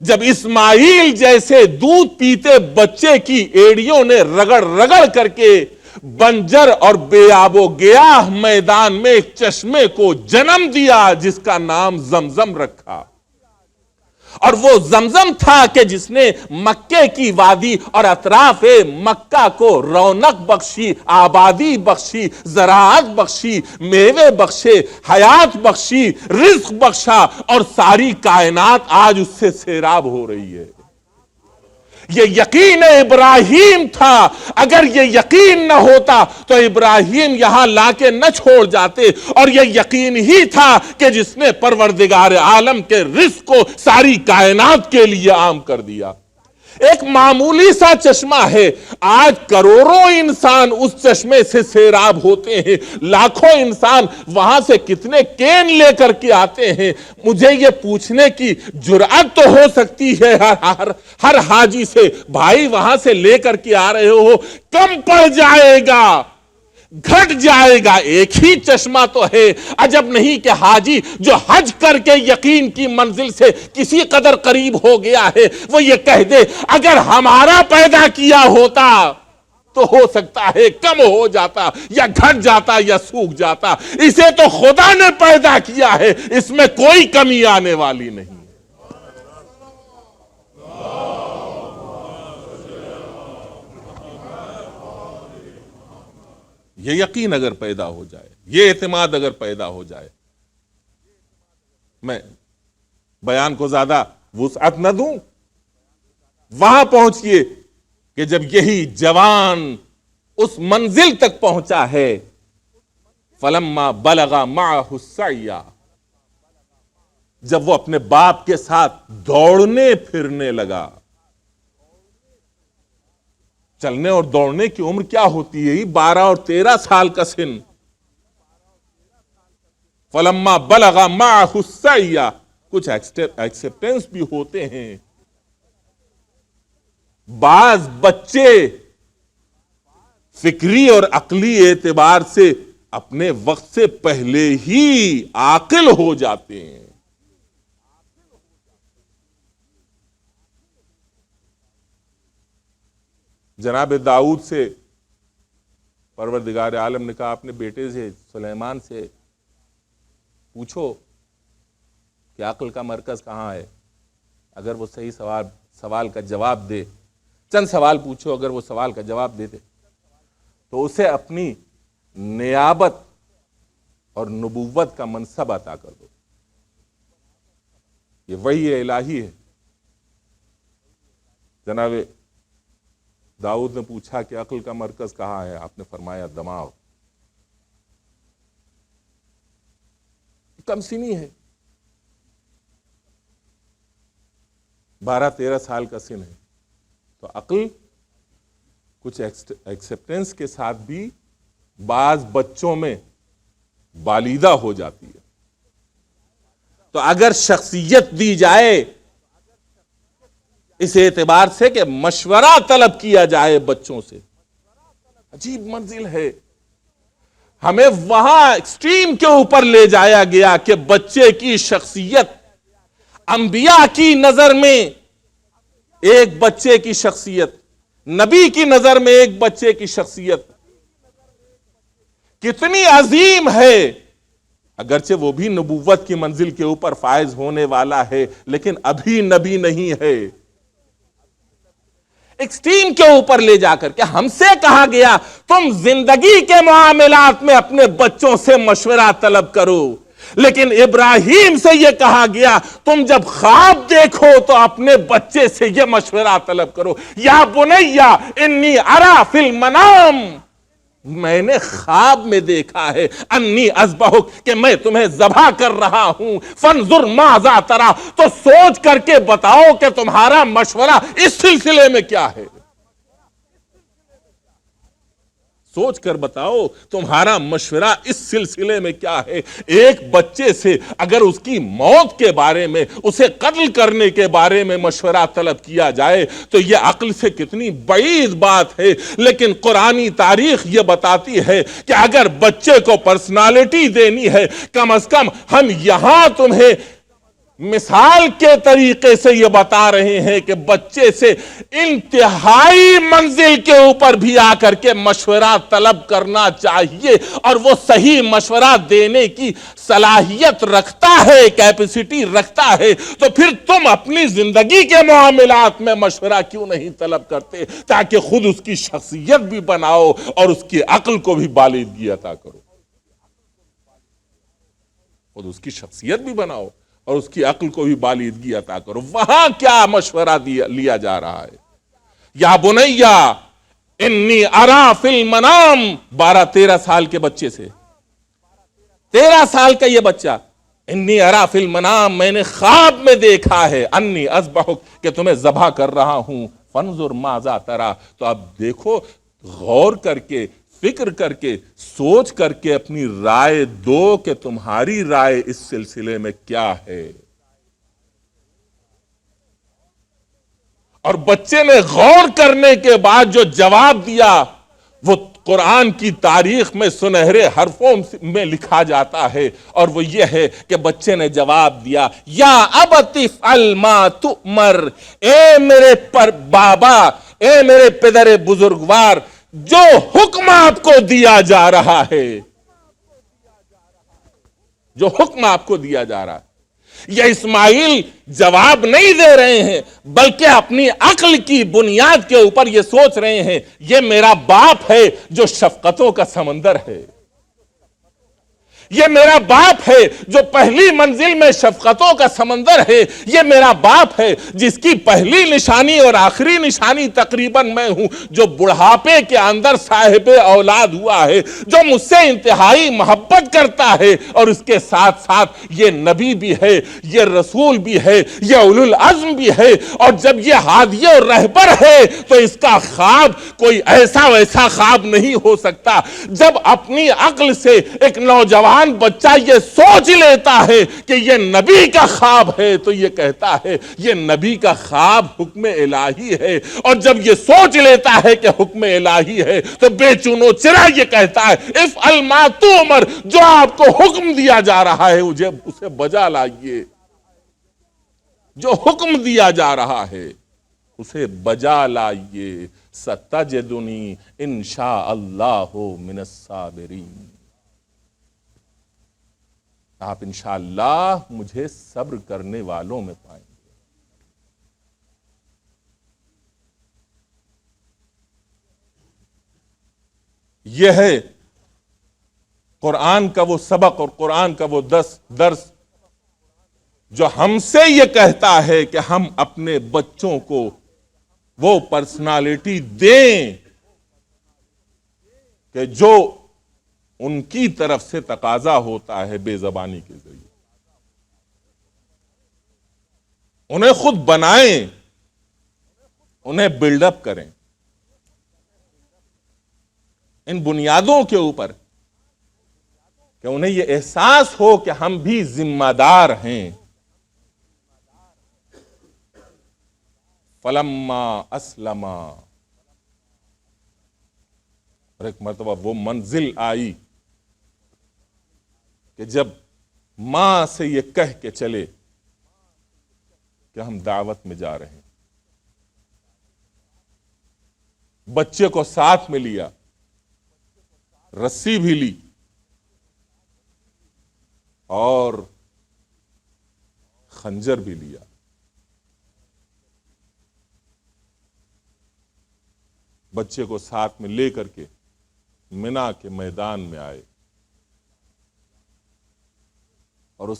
جب اسماعیل جیسے دودھ پیتے بچے کی ایڑیوں نے رگڑ رگڑ کر کے بنجر اور بے آب و گیاہ میدان میں ایک چشمے کو جنم دیا جس کا نام زمزم رکھا، اور وہ زمزم تھا کہ جس نے مکے کی وادی اور اطراف مکہ کو رونق بخشی، آبادی بخشی، زراعت بخشی، میوے بخشے، حیات بخشی، رزق بخشا، اور ساری کائنات آج اس سے سیراب ہو رہی ہے۔ یہ یقین ابراہیم تھا، اگر یہ یقین نہ ہوتا تو ابراہیم یہاں لا کے نہ چھوڑ جاتے، اور یہ یقین ہی تھا کہ جس نے پروردگار عالم کے رزق کو ساری کائنات کے لیے عام کر دیا۔ ایک معمولی سا چشمہ ہے، آج کروڑوں انسان اس چشمے سے سیراب ہوتے ہیں، لاکھوں انسان وہاں سے کتنے کین لے کر کے آتے ہیں۔ مجھے یہ پوچھنے کی جرأت تو ہو سکتی ہے ہر حاجی سے، بھائی وہاں سے لے کر کے آ رہے ہو، کم پڑ جائے گا، گھٹ جائے گا، ایک ہی چشمہ تو ہے۔ عجب نہیں کہ حاجی جو حج کر کے یقین کی منزل سے کسی قدر قریب ہو گیا ہے، وہ یہ کہہ دے اگر ہمارا پیدا کیا ہوتا تو ہو سکتا ہے کم ہو جاتا یا گھٹ جاتا یا سوکھ جاتا، اسے تو خدا نے پیدا کیا ہے، اس میں کوئی کمی آنے والی نہیں۔ یہ یقین اگر پیدا ہو جائے، یہ اعتماد اگر پیدا ہو جائے، میں بیان کو زیادہ وسعت نہ دوں، وہاں پہنچیے کہ جب یہی جوان اس منزل تک پہنچا ہے، فلما بلغ معه السعی، جب وہ اپنے باپ کے ساتھ دوڑنے پھرنے لگا۔ چلنے اور دوڑنے کی عمر کیا ہوتی ہے؟ 12 اور 13 سال کا سن۔ فلما بلغ معه السعی، کچھ ایکسپٹنس بھی ہوتے ہیں۔ بعض بچے فکری اور عقلی اعتبار سے اپنے وقت سے پہلے ہی عاقل ہو جاتے ہیں۔ جناب داؤد سے پروردگار عالم نے کہا اپنے بیٹے سے سلیمان سے پوچھو کہ عقل کا مرکز کہاں ہے، اگر وہ صحیح سوال کا جواب دے، چند سوال پوچھو، اگر وہ سوال کا جواب دے دے تو اسے اپنی نیابت اور نبوت کا منصب عطا کر دو۔ یہ وحی الہی ہے۔ جناب داؤد نے پوچھا کہ عقل کا مرکز کہاں ہے، آپ نے فرمایا دماغ۔ کم سنی ہے، 12-13 سال کا سن ہے، تو عقل کچھ ایکسپٹنس کے ساتھ بھی بعض بچوں میں بالیدہ ہو جاتی ہے۔ تو اگر شخصیت دی جائے اس اعتبار سے کہ مشورہ طلب کیا جائے بچوں سے، عجیب منزل ہے۔ ہمیں وہاں ایکسٹریم کے اوپر لے جایا گیا کہ بچے کی شخصیت انبیاء کی نظر میں ایک بچے کی شخصیت، نبی کی نظر میں ایک بچے کی شخصیت کتنی عظیم ہے، اگرچہ وہ بھی نبوت کی منزل کے اوپر فائز ہونے والا ہے لیکن ابھی نبی نہیں ہے۔ ایکسٹریم کے اوپر لے جا کر کے ہم سے کہا گیا تم زندگی کے معاملات میں اپنے بچوں سے مشورہ طلب کرو، لیکن ابراہیم سے یہ کہا گیا تم جب خواب دیکھو تو اپنے بچے سے یہ مشورہ طلب کرو، یا بنیا انی ارا فی المنام، میں نے خواب میں دیکھا ہے، انی اذبحک، کہ میں تمہیں ذبح کر رہا ہوں، فانظر ماذا تری، تو سوچ کر کے بتاؤ کہ تمہارا مشورہ اس سلسلے میں کیا ہے، سوچ کر بتاؤ تمہارا مشورہ اس سلسلے میں کیا ہے۔ ایک بچے سے اگر اس کی موت کے بارے میں، اسے قتل کرنے کے بارے میں مشورہ طلب کیا جائے تو یہ عقل سے کتنی بعید بات ہے، لیکن قرآنی تاریخ یہ بتاتی ہے کہ اگر بچے کو پرسنالٹی دینی ہے، کم از کم ہم یہاں تمہیں مثال کے طریقے سے یہ بتا رہے ہیں کہ بچے سے انتہائی منزل کے اوپر بھی آ کر کے مشورہ طلب کرنا چاہیے، اور وہ صحیح مشورہ دینے کی صلاحیت رکھتا ہے، کیپیسٹی رکھتا ہے، تو پھر تم اپنی زندگی کے معاملات میں مشورہ کیوں نہیں طلب کرتے تاکہ خود اس کی شخصیت بھی بناؤ اور اس کی عقل کو بھی بالیدگی عطا کرو، خود اس کی شخصیت بھی بناؤ اور اس کی عقل کو بھی بالیدگی عطا کرو۔ وہاں کیا مشورہ لیا جا رہا ہے؟ یا بنیا انی ارا فی المنام، 12-13 سال کے بچے سے، 13 سال کا یہ بچہ، انی ارا فی المنام، میں نے خواب میں دیکھا ہے، انی اذبحک، کہ تمہیں ذبح کر رہا ہوں، فنظر ماذا ترى، تو اب دیکھو، غور کر کے، فکر کر کے، سوچ کر کے اپنی رائے دو کہ تمہاری رائے اس سلسلے میں کیا ہے۔ اور بچے نے غور کرنے کے بعد جو جواب دیا وہ قرآن کی تاریخ میں سنہرے حرفوں میں لکھا جاتا ہے، اور وہ یہ ہے کہ بچے نے جواب دیا، یا ابت افعل ما تؤمر، اے میرے بابا، اے میرے پدر بزرگوار، جو حکم آپ کو دیا جا رہا ہے، جو حکم آپ کو دیا جا رہا ہے۔ یہ اسماعیل جواب نہیں دے رہے ہیں، بلکہ اپنی عقل کی بنیاد کے اوپر یہ سوچ رہے ہیں، یہ میرا باپ ہے جو شفقتوں کا سمندر ہے، یہ میرا باپ ہے جو پہلی منزل میں شفقتوں کا سمندر ہے، یہ میرا باپ ہے جس کی پہلی نشانی اور آخری نشانی تقریباً میں ہوں، جو بڑھاپے کے اندر صاحب اولاد ہوا ہے، جو مجھ سے انتہائی محبت کرتا ہے، اور اس کے ساتھ ساتھ یہ نبی بھی ہے، یہ رسول بھی ہے، یہ اولو العزم بھی ہے، اور جب یہ ہادی اور رہبر ہے تو اس کا خواب کوئی ایسا ویسا خواب نہیں ہو سکتا۔ جب اپنی عقل سے ایک نوجوان بچہ یہ سوچ لیتا ہے کہ یہ نبی کا خواب ہے، تو یہ کہتا ہے یہ نبی کا خواب حکم الہی ہے، اور جب یہ سوچ لیتا ہے کہ حکم الہی ہے تو بے چونو چرا یہ کہتا ہے افعل ما تؤمر، جو آپ کو حکم دیا جا رہا ہے اسے بجا لائیے، جو حکم دیا جا رہا ہے اسے بجا لائیے، ستجدنی انشاء اللہ من الصابرین، آپ انشاءاللہ مجھے صبر کرنے والوں میں پائیں گے۔ یہ ہے قرآن کا وہ سبق اور قرآن کا وہ درس جو ہم سے یہ کہتا ہے کہ ہم اپنے بچوں کو وہ پرسنالٹی دیں کہ جو ان کی طرف سے تقاضا ہوتا ہے بے زبانی کے ذریعے۔ انہیں خود بنائیں، انہیں بلڈ اپ کریں ان بنیادوں کے اوپر کہ انہیں یہ احساس ہو کہ ہم بھی ذمہ دار ہیں۔ فلما اسلما، اور ایک مرتبہ وہ منزل آئی کہ جب ماں سے یہ کہہ کے چلے کہ ہم دعوت میں جا رہے ہیں، بچے کو ساتھ میں لیا، رسی بھی لی، اور خنجر بھی لیا۔ بچے کو ساتھ میں لے کر کے منا کے میدان میں آئے، اور اس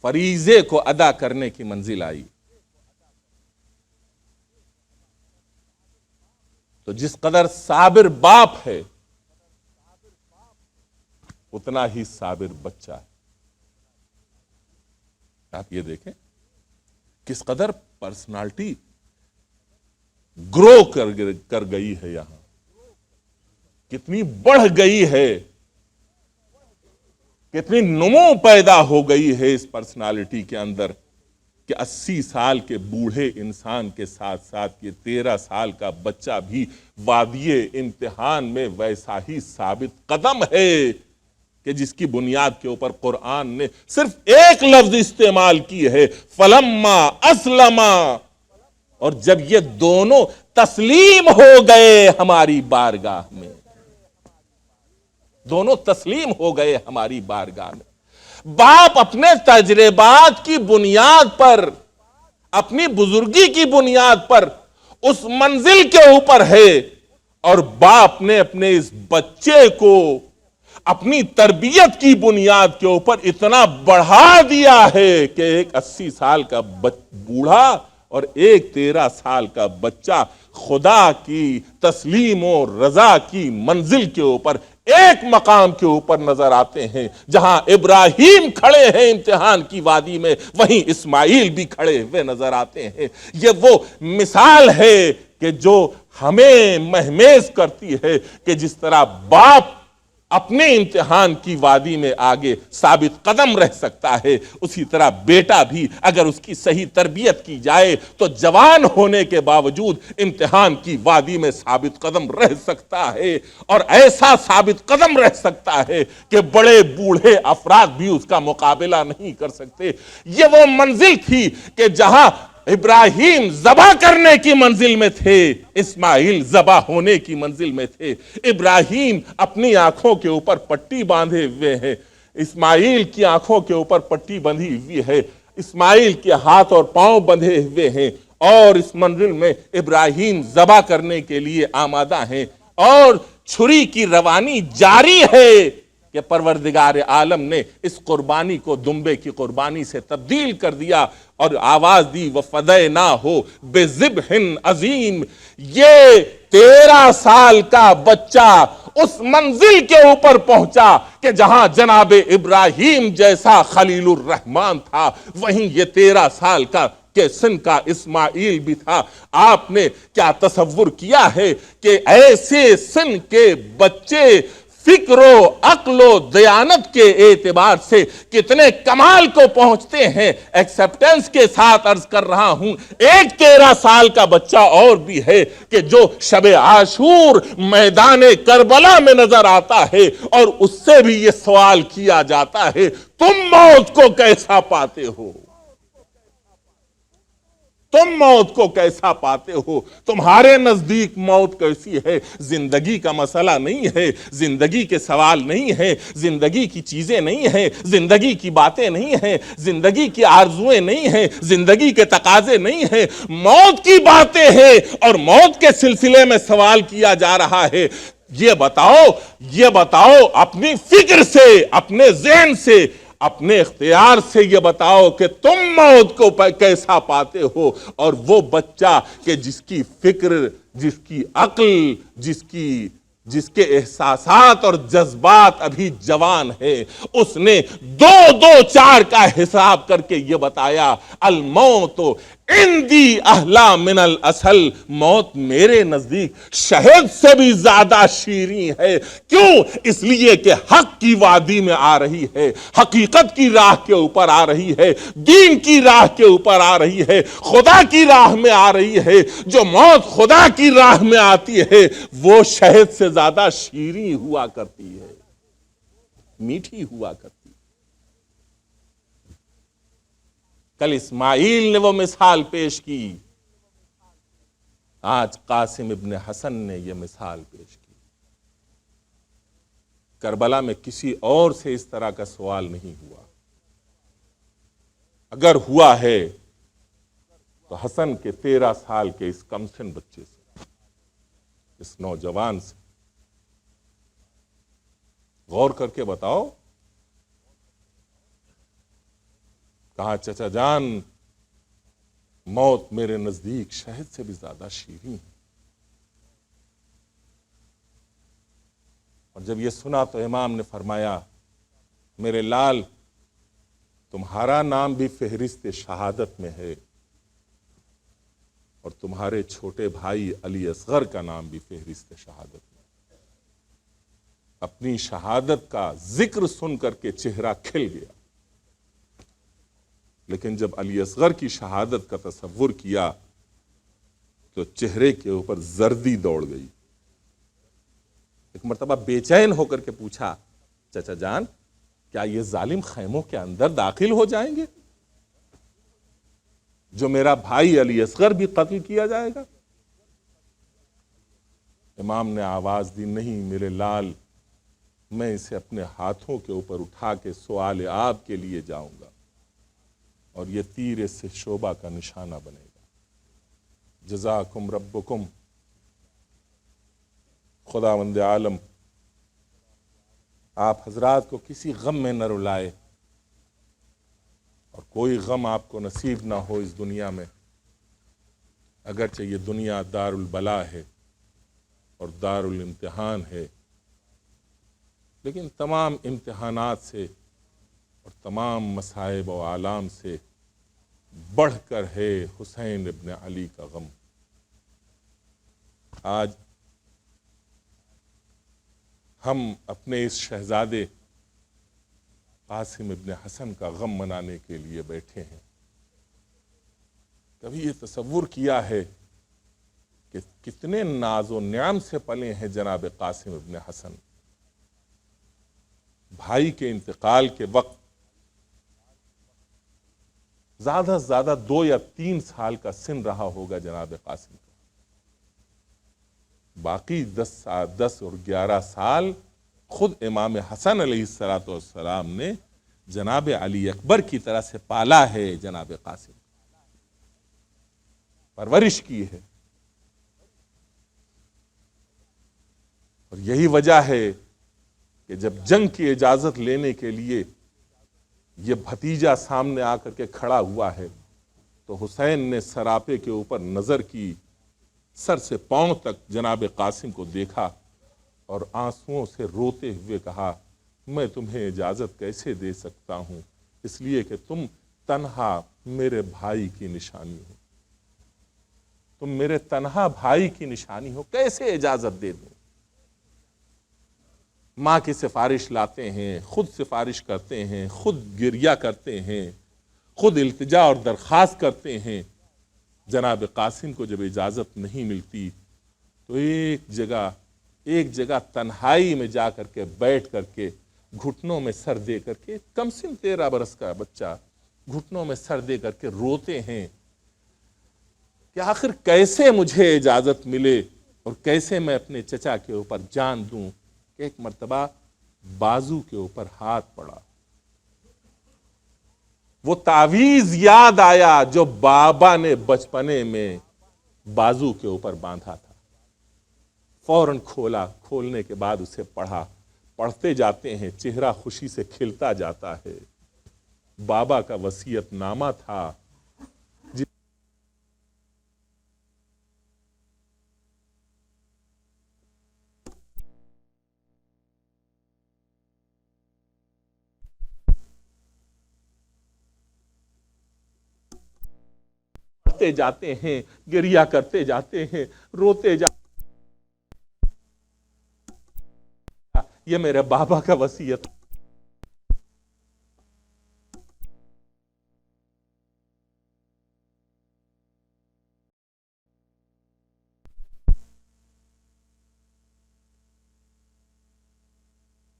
فریضے کو ادا کرنے کی منزل آئی۔ تو جس قدر صابر باپ ہے اتنا ہی صابر بچہ ہے۔ آپ یہ دیکھیں کس قدر پرسنالٹی گرو کر گئی ہے، یہاں کتنی بڑھ گئی ہے، کتنی نمو پیدا ہو گئی ہے اس پرسنالٹی کے اندر کہ 80 سال کے بوڑھے انسان کے ساتھ ساتھ یہ 13 سال کا بچہ بھی وادی امتحان میں ویسا ہی ثابت قدم ہے کہ جس کی بنیاد کے اوپر قرآن نے صرف ایک لفظ استعمال کی ہے، فلما اسلما، اور جب یہ دونوں تسلیم ہو گئے ہماری بارگاہ میں، دونوں تسلیم ہو گئے ہماری بارگاہ میں۔ باپ اپنے تجربات کی بنیاد پر، اپنی بزرگی کی بنیاد پر اس منزل کے اوپر ہے، اور باپ نے اپنے اس بچے کو اپنی تربیت کی بنیاد کے اوپر اتنا بڑھا دیا ہے کہ ایک 80 سال کا بوڑھا اور ایک 13 سال کا بچہ خدا کی تسلیم و رضا کی منزل کے اوپر ایک مقام کے اوپر نظر آتے ہیں، جہاں ابراہیم کھڑے ہیں امتحان کی وادی میں، وہیں اسماعیل بھی کھڑے ہوئے نظر آتے ہیں۔ یہ وہ مثال ہے کہ جو ہمیں مہمیز کرتی ہے کہ جس طرح باپ اپنے امتحان کی وادی میں آگے ثابت قدم رہ سکتا ہے، اسی طرح بیٹا بھی اگر اس کی صحیح تربیت کی جائے تو جوان ہونے کے باوجود امتحان کی وادی میں ثابت قدم رہ سکتا ہے، اور ایسا ثابت قدم رہ سکتا ہے کہ بڑے بوڑھے افراد بھی اس کا مقابلہ نہیں کر سکتے۔ یہ وہ منزل تھی کہ جہاں ابراہیم ذبح کرنے کی منزل میں تھے، اسماعیل ذبح ہونے کی منزل میں تھے۔ ابراہیم اپنی آنکھوں کے اوپر پٹی باندھے ہوئے ہیں، اسماعیل کی آنکھوں کے اوپر پٹی بندھی ہوئی ہے، اسماعیل کے ہاتھ اور پاؤں بندھے ہوئے ہیں، اور اس منزل میں ابراہیم ذبح کرنے کے لیے آمادہ ہیں، اور چھری کی روانی جاری ہے کہ پروردگار عالم نے اس قربانی کو دمبے کی قربانی سے تبدیل کر دیا اور آواز دی وَفَدَيْنَاهُ بِذِبْحٍ عَظِيمٍ۔ یہ 13 سال کا بچہ اس منزل کے اوپر پہنچا کہ جہاں جناب ابراہیم جیسا خلیل الرحمن تھا، وہیں یہ 13 سال کا کہ سن کا اسماعیل بھی تھا۔ آپ نے کیا تصور کیا ہے کہ ایسے سن کے بچے فکر و عقل و دیانت کے اعتبار سے کتنے کمال کو پہنچتے ہیں؟ ایکسپٹنس کے ساتھ عرض کر رہا ہوں، ایک 13 سال کا بچہ اور بھی ہے کہ جو شب عاشور میدان کربلا میں نظر آتا ہے، اور اس سے بھی یہ سوال کیا جاتا ہے تم موت کو کیسا پاتے ہو؟ تم موت کو کیسا پاتے ہو؟ تمہارے نزدیک موت کیسی ہے؟ زندگی کا مسئلہ نہیں ہے، زندگی کے سوال نہیں ہے، زندگی کی چیزیں نہیں ہیں، زندگی کی باتیں نہیں ہیں، زندگی کی آرزویں نہیں ہیں، زندگی کے تقاضے نہیں ہیں، موت کی باتیں ہیں، اور موت کے سلسلے میں سوال کیا جا رہا ہے۔ یہ بتاؤ اپنی فکر سے، اپنے ذہن سے، اپنے اختیار سے یہ بتاؤ کہ تم موت کو کیسا پاتے ہو؟ اور وہ بچہ کہ جس کی فکر، جس کی عقل، جس کے احساسات اور جذبات ابھی جوان ہیں، اس نے 2-2-4 کا حساب کر کے یہ بتایا الموت عندی احلی من العسل، موت میرے نزدیک شہد سے بھی زیادہ شیریں ہے۔ کیوں؟ اس لیے کہ حق کی وادی میں آ رہی ہے، حقیقت کی راہ کے اوپر آ رہی ہے، دین کی راہ کے اوپر آ رہی ہے، خدا کی راہ میں آ رہی ہے۔ جو موت خدا کی راہ میں آتی ہے وہ شہد سے زیادہ شیریں ہوا کرتی ہے، میٹھی ہوا کرتی ہے۔ کل اسماعیل نے وہ مثال پیش کی، آج قاسم ابن حسن نے یہ مثال پیش کی۔ کربلا میں کسی اور سے اس طرح کا سوال نہیں ہوا، اگر ہوا ہے تو حسن کے 13 سال کے اس کمسن بچے سے، اس نوجوان سے۔ غور کر کے بتاؤ۔ کہا چچا جان موت میرے نزدیک شہد سے بھی زیادہ شیریں ہے۔ اور جب یہ سنا تو امام نے فرمایا میرے لال تمہارا نام بھی فہرست شہادت میں ہے، اور تمہارے چھوٹے بھائی علی اصغر کا نام بھی فہرست شہادت میں ہے۔ اپنی شہادت کا ذکر سن کر کے چہرہ کھل گیا، لیکن جب علی اصغر کی شہادت کا تصور کیا تو چہرے کے اوپر زردی دوڑ گئی۔ ایک مرتبہ بے چین ہو کر کے پوچھا چچا جان کیا یہ ظالم خیموں کے اندر داخل ہو جائیں گے؟ جو میرا بھائی علی اصغر بھی قتل کیا جائے گا؟ امام نے آواز دی نہیں میرے لال، میں اسے اپنے ہاتھوں کے اوپر اٹھا کے سوال آپ کے لیے جاؤں گا، اور یہ تیر اس سے شعبہ کا نشانہ بنے گا۔ جزاکم ربکم، خداوند عالم آپ حضرات کو کسی غم میں نہ رلائے، اور کوئی غم آپ کو نصیب نہ ہو اس دنیا میں، اگرچہ یہ دنیا دار البلا ہے اور دار الامتحان ہے، لیکن تمام امتحانات سے اور تمام مصائب و آلام سے بڑھ کر ہے حسین ابن علی کا غم۔ آج ہم اپنے اس شہزادے قاسم ابن حسن کا غم منانے کے لیے بیٹھے ہیں۔ کبھی یہ تصور کیا ہے کہ کتنے ناز و نعم سے پلے ہیں جناب قاسم ابن حسن؟ بھائی کے انتقال کے وقت زیادہ سے زیادہ 2 یا 3 سال کا سن رہا ہوگا جناب قاسم کا، باقی 10 اور 11 سال خود امام حسن علیہ السلام نے جناب علی اکبر کی طرح سے پالا ہے، جناب قاسم پرورش کی ہے۔ اور یہی وجہ ہے کہ جب جنگ کی اجازت لینے کے لیے یہ بھتیجا سامنے آ کر کے کھڑا ہوا ہے تو حسین نے سراپے کے اوپر نظر کی، سر سے پاؤں تک جناب قاسم کو دیکھا اور آنسوؤں سے روتے ہوئے کہا، میں تمہیں اجازت کیسے دے سکتا ہوں، اس لیے کہ تم تنہا میرے بھائی کی نشانی ہو، تم میرے تنہا بھائی کی نشانی ہو، کیسے اجازت دے دوں؟ ماں کی سفارش لاتے ہیں، خود سفارش کرتے ہیں، خود گریہ کرتے ہیں، خود التجا اور درخواست کرتے ہیں۔ جناب قاسم کو جب اجازت نہیں ملتی تو ایک جگہ تنہائی میں جا کر کے بیٹھ کر کے گھٹنوں میں سر دے کر کے، کم سن 13 برس کا بچہ گھٹنوں میں سر دے کر کے روتے ہیں کہ آخر کیسے مجھے اجازت ملے اور کیسے میں اپنے چچا کے اوپر جان دوں۔ کہ ایک مرتبہ بازو کے اوپر ہاتھ پڑا، وہ تعویذ یاد آیا جو بابا نے بچپنے میں بازو کے اوپر باندھا تھا، فوراً کھولنے کے بعد اسے پڑھا، پڑھتے جاتے ہیں، چہرہ خوشی سے کھلتا جاتا ہے۔ بابا کا وصیت نامہ تھا، پڑھتے جاتے ہیں، گریہ کرتے جاتے ہیں، روتے جاتے ہیں، یہ میرے بابا کا وصیت۔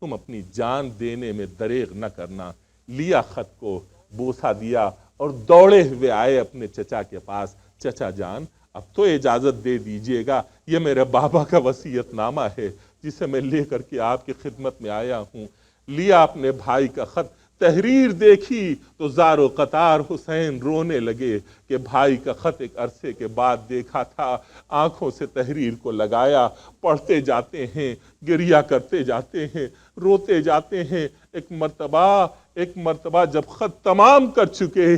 تم اپنی جان دینے میں دریغ نہ کرنا۔ لیا خط کو، بوسہ دیا اور دوڑے ہوئے آئے اپنے چچا کے پاس، چچا جان اب تو اجازت دے دیجئے گا، یہ میرے بابا کا وصیت نامہ ہے جسے میں لے کر کے آپ کی خدمت میں آیا ہوں۔ لیا اپنے بھائی کا خط، تحریر دیکھی تو زار و قطار حسین رونے لگے کہ بھائی کا خط ایک عرصے کے بعد دیکھا تھا۔ آنکھوں سے تحریر کو لگایا، پڑھتے جاتے ہیں، گریہ کرتے جاتے ہیں، روتے جاتے ہیں۔ ایک مرتبہ جب خط تمام کر چکے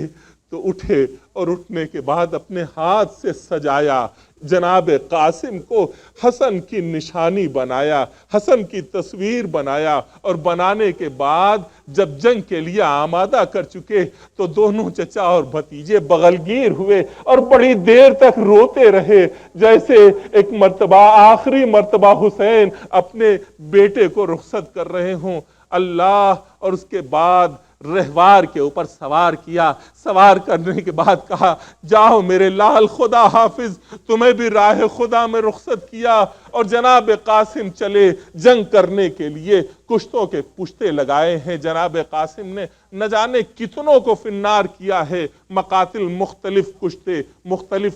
تو اٹھے اور اٹھنے کے بعد اپنے ہاتھ سے سجایا، جناب قاسم کو حسن کی نشانی بنایا، حسن کی تصویر بنایا، اور بنانے کے بعد جب جنگ کے لیے آمادہ کر چکے تو دونوں چچا اور بھتیجے بغلگیر ہوئے اور بڑی دیر تک روتے رہے، جیسے ایک مرتبہ، آخری مرتبہ حسین اپنے بیٹے کو رخصت کر رہے ہوں۔ اللہ، اور اس کے بعد رہوار کے اوپر سوار کیا، سوار کرنے کے بعد کہا، جاؤ میرے لال، خدا حافظ، تمہیں بھی راہ خدا میں رخصت کیا۔ اور جناب قاسم چلے جنگ کرنے کے لیے، کشتوں کے پشتے لگائے ہیں جناب قاسم نے، نہ جانے کتنوں کو فنار کیا ہے، مقاتل مختلف کشتے، مختلف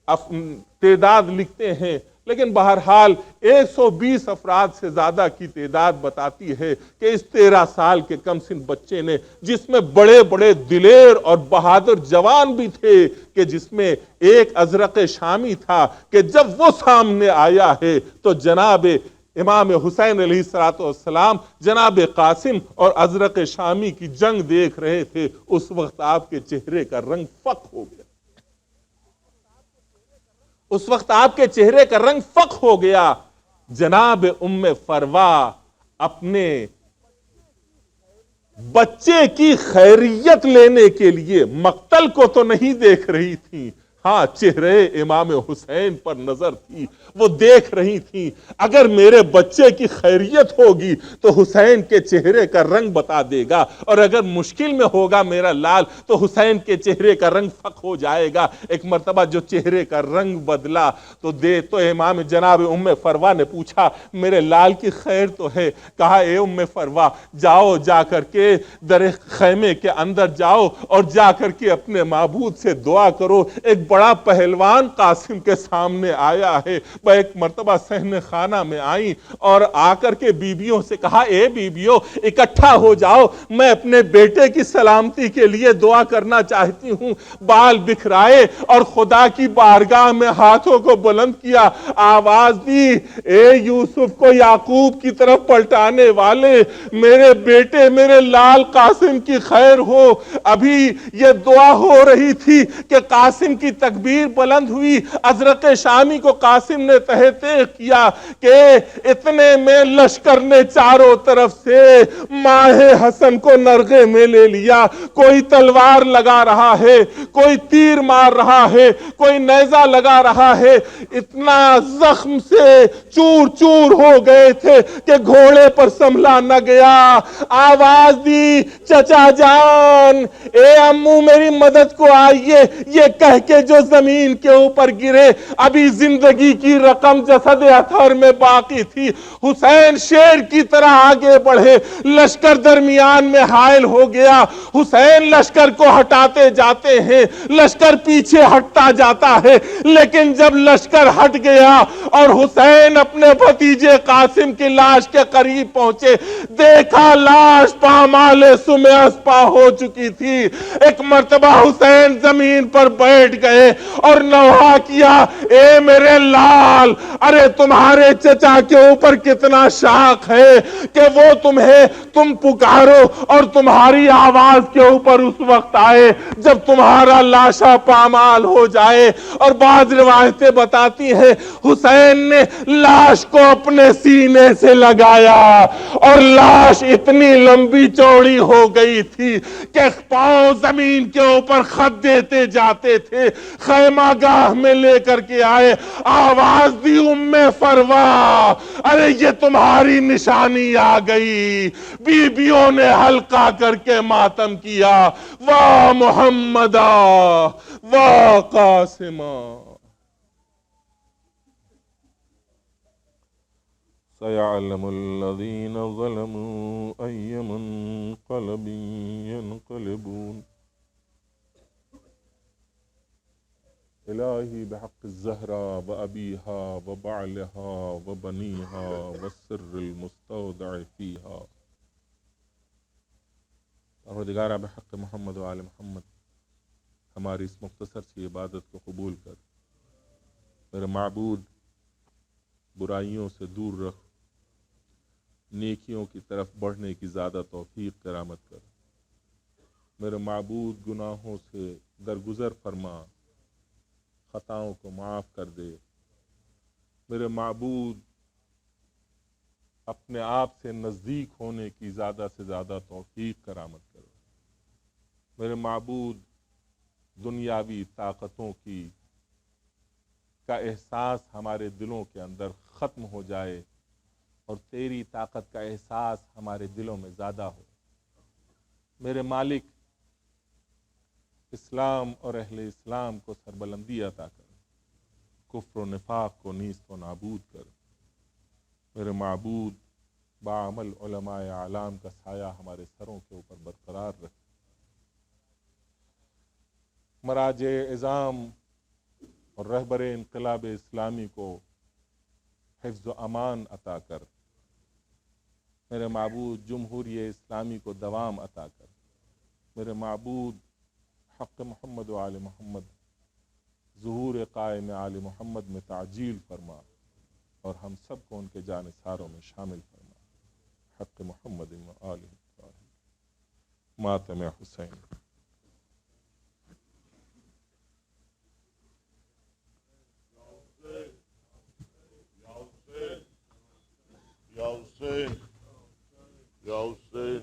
تعداد لکھتے ہیں، لیکن بہرحال 120 افراد سے زیادہ کی تعداد بتاتی ہے کہ اس 13 سال کے کم سن بچے نے، جس میں بڑے بڑے دلیر اور بہادر جوان بھی تھے، کہ جس میں ایک ازرق شامی تھا، کہ جب وہ سامنے آیا ہے تو جناب امام حسین علیہ السلام جناب قاسم اور ازرق شامی کی جنگ دیکھ رہے تھے، اس وقت آپ کے چہرے کا رنگ فق ہو گیا، اس وقت آپ کے چہرے کا رنگ فق ہو گیا۔ جناب ام فروا اپنے بچے کی خیریت لینے کے لیے مقتل کو تو نہیں دیکھ رہی تھی، ہاں چہرے امام حسین پر نظر تھی، وہ دیکھ رہی تھی اگر میرے بچے کی خیریت ہوگی تو حسین کے چہرے کا رنگ بتا دے گا، اور اگر مشکل میں ہوگا میرا لال تو حسین کے چہرے کا رنگ فق ہو جائے گا۔ ایک مرتبہ جو چہرے کا رنگ بدلا تو امام جناب ام فروا نے پوچھا میرے لال کی خیر تو ہے؟ کہا اے ام فروا جاؤ، جا کر کے در خیمے کے اندر جاؤ اور جا کر کے اپنے معبود سے دعا کرو۔ ایک بڑا پہلوان قاسم کے سامنے آیا ہے۔ وہ ایک مرتبہ صحن خانہ میں آئیں اور آ کر کے بیبیوں سے کہا اے بیبیوں اکٹھا ہو جاؤ، میں اپنے بیٹے کی سلامتی کے لیے دعا کرنا چاہتی ہوں۔ بال بکھرائے اور خدا کی بارگاہ میں ہاتھوں کو بلند کیا، آواز دی اے یوسف کو یعقوب کی طرف پلٹانے والے، میرے بیٹے میرے لال قاسم کی خیر ہو۔ ابھی یہ دعا ہو رہی تھی کہ قاسم کی تکبیر بلند ہوئی، ازرق شامی کو قاسم نے تہتے کیا کہ اتنے میں لشکر نے چاروں طرف سے ماہ حسن کو نرغے میں لے لیا۔ کوئی تلوار لگا رہا ہے، کوئی تیر مار رہا ہے، کوئی نیزہ لگا رہا ہے، اتنا زخم سے چور چور ہو گئے تھے کہ گھوڑے پر سنبھلا نہ گیا۔ آواز دی چچا جان اے امو میری مدد کو آئیے، یہ کہہ کے جو زمین کے اوپر گرے، ابھی زندگی کی رقم جسد اطہر میں باقی تھی۔ حسین شیر کی طرح آگے بڑھے، لشکر درمیان میں حائل ہو گیا۔ حسین لشکر کو ہٹاتے جاتے ہیں، لشکر پیچھے ہٹتا جاتا ہے، لیکن جب لشکر ہٹ گیا اور حسین اپنے بھتیجے قاسم کی لاش کے قریب پہنچے، دیکھا لاش پامال سم اسپا ہو چکی تھی۔ ایک مرتبہ حسین زمین پر بیٹھ گئے اور نوحہ کیا اے میرے لال، ارے تمہارے چچا کے اوپر کتنا شاق ہے کہ وہ تم پکارو اور تمہاری آواز کے اوپر اس وقت آئے جب تمہارا لاشا پامال ہو جائے۔ اور بعض روایتیں بتاتی ہیں حسین نے لاش کو اپنے سینے سے لگایا اور لاش اتنی لمبی چوڑی ہو گئی تھی کہ پاؤں زمین کے اوپر خط دیتے جاتے تھے۔ خیمہ گاہ میں لے کر کے آئے، آواز دی ام فروا ارے یہ تمہاری نشانی آ گئی۔ بیبیوں نے حلقہ کر کے ماتم کیا، واہ محمدہ واہ قاسمہ۔ سَيَعْلَمُ الَّذِينَ ظَلَمُوا أَيَّ مُنقَلَبٍ يَنقَلِبُونَ۔ الہی بحق الزہرا وابیہا وبعلہا وبنیہا والسر المستودع فیہا، پروردگارہ بحق محمد و آل محمد ہماری اس مختصر سی عبادت کو قبول کر۔ میرے معبود برائیوں سے دور رکھ، نیکیوں کی طرف بڑھنے کی زیادہ توفیق کرامت کر۔ میرے معبود گناہوں سے درگزر فرما، خطاؤں کو معاف کر دے۔ میرے معبود اپنے آپ سے نزدیک ہونے کی زیادہ سے زیادہ توفیق کرامت کر۔ میرے معبود دنیاوی طاقتوں کا احساس ہمارے دلوں کے اندر ختم ہو جائے اور تیری طاقت کا احساس ہمارے دلوں میں زیادہ ہو۔ میرے مالک اسلام اور اہل اسلام کو سربلندی عطا کر، کفر و نفاق کو نیست و نابود کر۔ میرے معبود باعمل علماء اعلام کا سایہ ہمارے سروں کے اوپر برقرار رکھ۔ مراجع عظام اور رہبر انقلاب اسلامی کو حفظ و امان عطا کر۔ میرے معبود جمہوریہ اسلامی کو دوام عطا کر۔ میرے معبود حق محمد و آل محمد، ظہور قائم آل محمد میں تعجیل فرما اور ہم سب کو ان کے جانثاروں میں شامل فرما۔ حق محمد و آل ماتم حسین۔ یا حسین یا حسین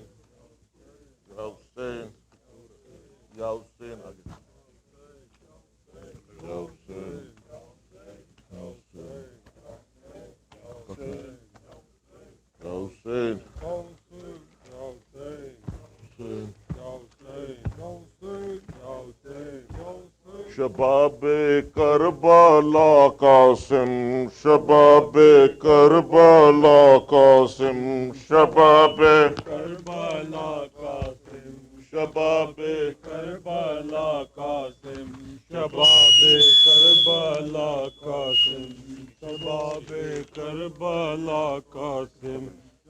شباب کربلا قاسم شباب کربلا قاسم شباب کربلا قاسم شباب کربلا قاسم شباب کربلا قاسم شباب کربلا قاسم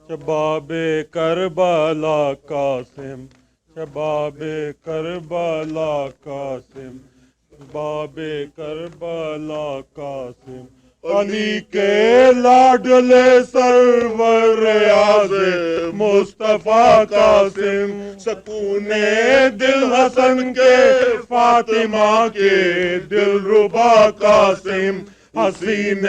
شباب کربلا قاسم شباب کربلا قاسم شباب کربلا قاسم علی کے لاڈلے سرور اعظم مصطفیٰ قاسم سکون دل حسن کے فاطمہ کے دل ربا قاسم حسین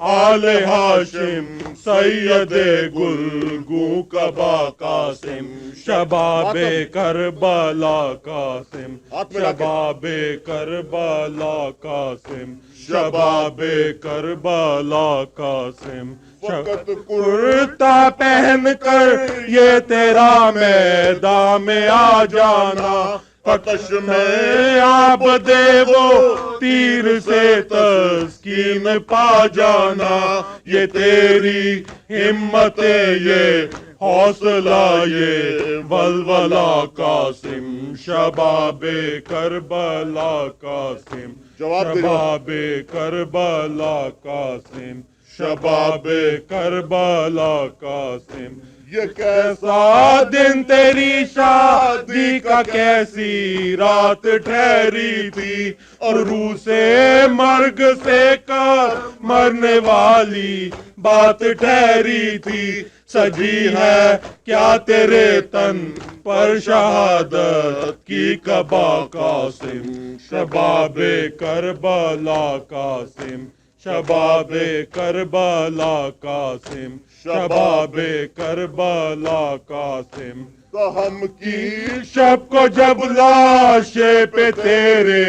آل ہاشم سید گلگوں کبا قاسم شباب کربلا قاسم شباب کربلا قاسم شباب کربلا قاسم فقط کرتا پہن کر یہ تیرا میدان میں آ جانا آتش میں آپ دے وہ تیر سے تسکین پا جانا یہ تیری ہمت یہ حوصلہ یہ ولولہ قاسم شباب کربلا قاسم شباب کربلا قاسم شباب کربلا قاسم یہ کیسا دن تیری شادی کا کیسی رات ٹھہری تھی اور روح سے مرگ سے کر مرنے والی بات ٹھہری تھی سجی ہے کیا تیرے تن پر شہادت کی قبا قاسم شباب کربلا قاسم شباب کربلا قاسم شباب کربلا قاسم ہم کی شب کو جب لاشے پہ تیرے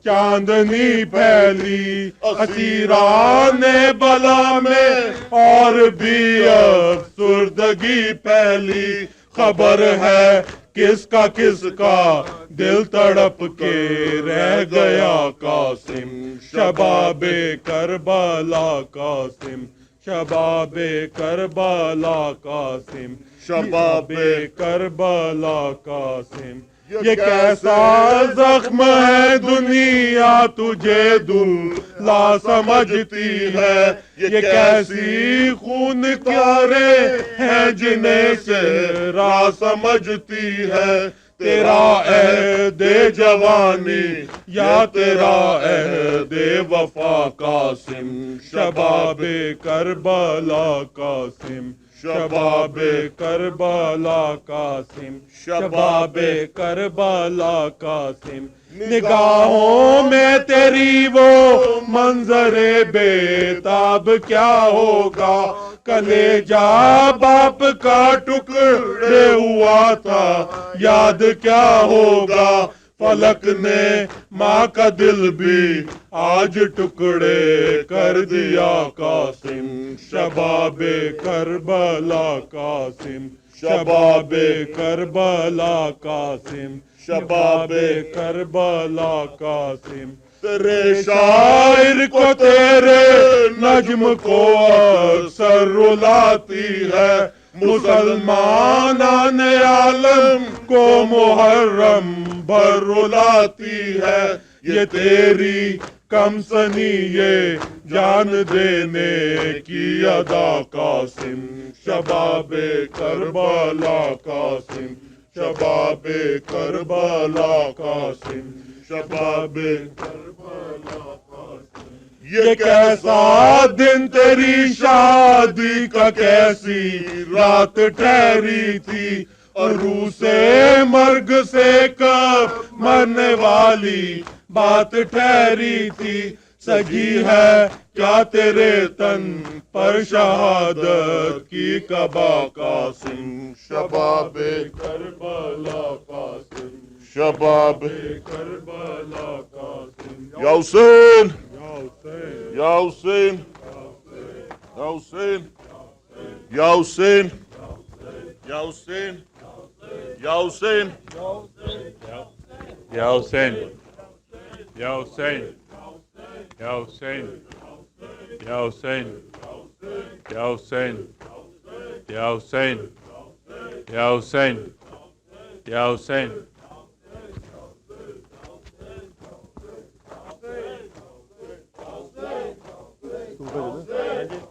چاندنی پھیلی اسیران بلا میں اور بھی افسردگی پھیلی خبر ہے کس کا دل تڑپ کے رہ گیا قاسم شباب کربلا قاسم شباب کربلا قاسم شباب کربلا قاسم یہ کیسا زخم ہے دنیا تجھے دلہا سمجھتی ہے یہ کیسی خون کیارے ہیں جنہیں صحرا سمجھتی ہے تیرا عہد جوانی یا تیرا عہد وفا قاسم شباب کربلا قاسم شباب کربلا قاسم شباب کربلا قاسم نگاہوں میں تیری وہ منظر بے تاب کیا ہوگا کلیجہ باپ کا ٹکڑے ہوا تھا یاد کیا ہوگا فلک نے ماں کا دل بھی آج ٹکڑے کر دیا قاسم شباب کربلا قاسم شباب کربلا قاسم شباب کربلا قاسم تیرے شاعر کو تیرے نجم کو اکثر رلاتی ہے مسلمان عالم کو محرم بھر رلاتی ہے یہ تیری کم سنی یہ جان دینے کی ادا قاسم شباب کربلا قاسم شباب کربلا قاسم شباب کربلا قاسم یہ کیسا دن تیری شادی کا کیسی رات ٹھہری تھی اور روح سے مرگ سے کب مرنے والی بات ٹھہری تھی سجی ہے کیا تیرے تن پر شہادت کی قبا قاسم شباب کربلا قاسم شباب کربلا قاسم یا حسین یا حسین یا حسین یا حسین یا حسین یا حسین یا حسین یا حسین Ya Hussein. Ya Hussein. Ya Hussein. Ya Hussein. Ya Hussein. Ya Hussein. Ya Hussein.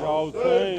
Ya Hussein.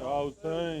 Ya Hussein.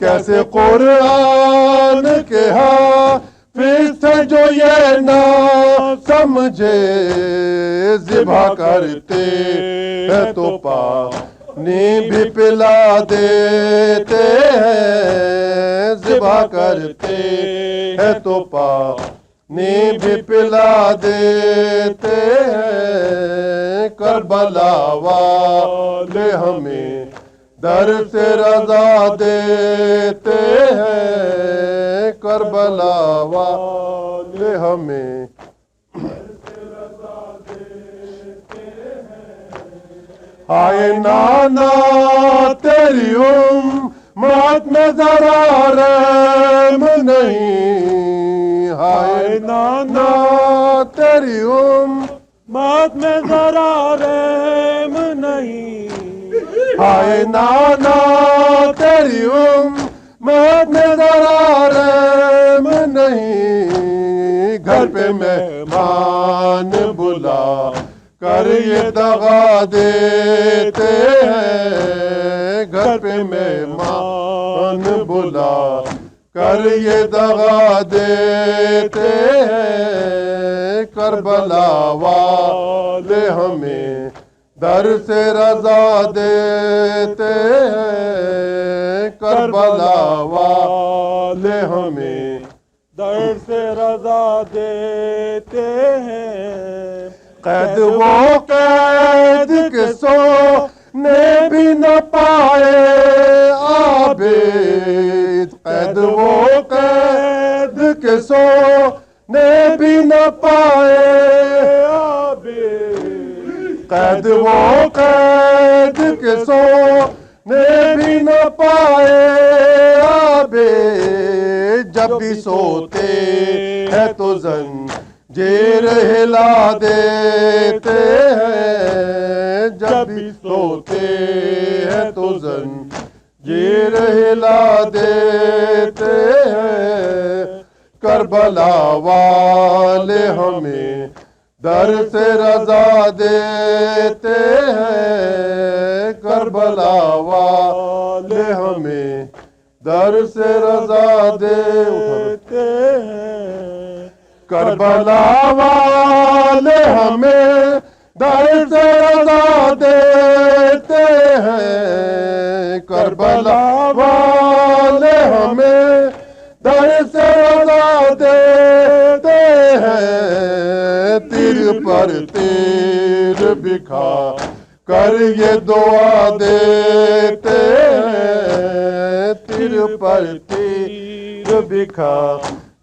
کیسے قرآن کے حافظ تھے جو یہ نہ سمجھے ذبح کرتے ہیں تو پانی بھی پلا دیتے ہیں ذبح کرتے ہیں تو پانی بھی پلا دیتے ہیں کربلا والے ہمیں در سے رضا دیتے ہیں کربلا والے ہمیں ہائے نانا تیری امت میں ذرا رحم نہیں ہائے نانا تیری امت میں ذرا رحم نہیں ہائے نانا تیری امت میں ذرا رحم نہیں گھر پہ مہمان بلا کر یہ دغا دیتے ہیں گھر پہ مہمان بلا کر یہ دغا دیتے ہیں کربلا والے ہمیں در سے رضا دیتے ہیں کربلا والے ہمیں در سے رضا دیتے ہیں قید وہ قید کے سونے بھی نہ پائے عابد قید وہ قید کے سونے بھی نہ پائے عابد قید وہ قید کے سونے بھی نہ پائے عابد جب بھی سوتے ہیں تو زنجیر ہلا دیتے ہیں جب بھی سوتے ہیں تو زنجیر ہلا دیتے ہیں کربلا والے ہمیں در سے رضا دیتے ہیں کربلا والے ہمیں در سے رضا دیتے ہیں کربلا والے ہمیں در سے رضا دیتے ہیں کربلا والے ہمیں در سے رضا دیتے ہیں تیر پر تیر بکھا کر یہ دعا دیتے ہیں تیر پر تیر بکھا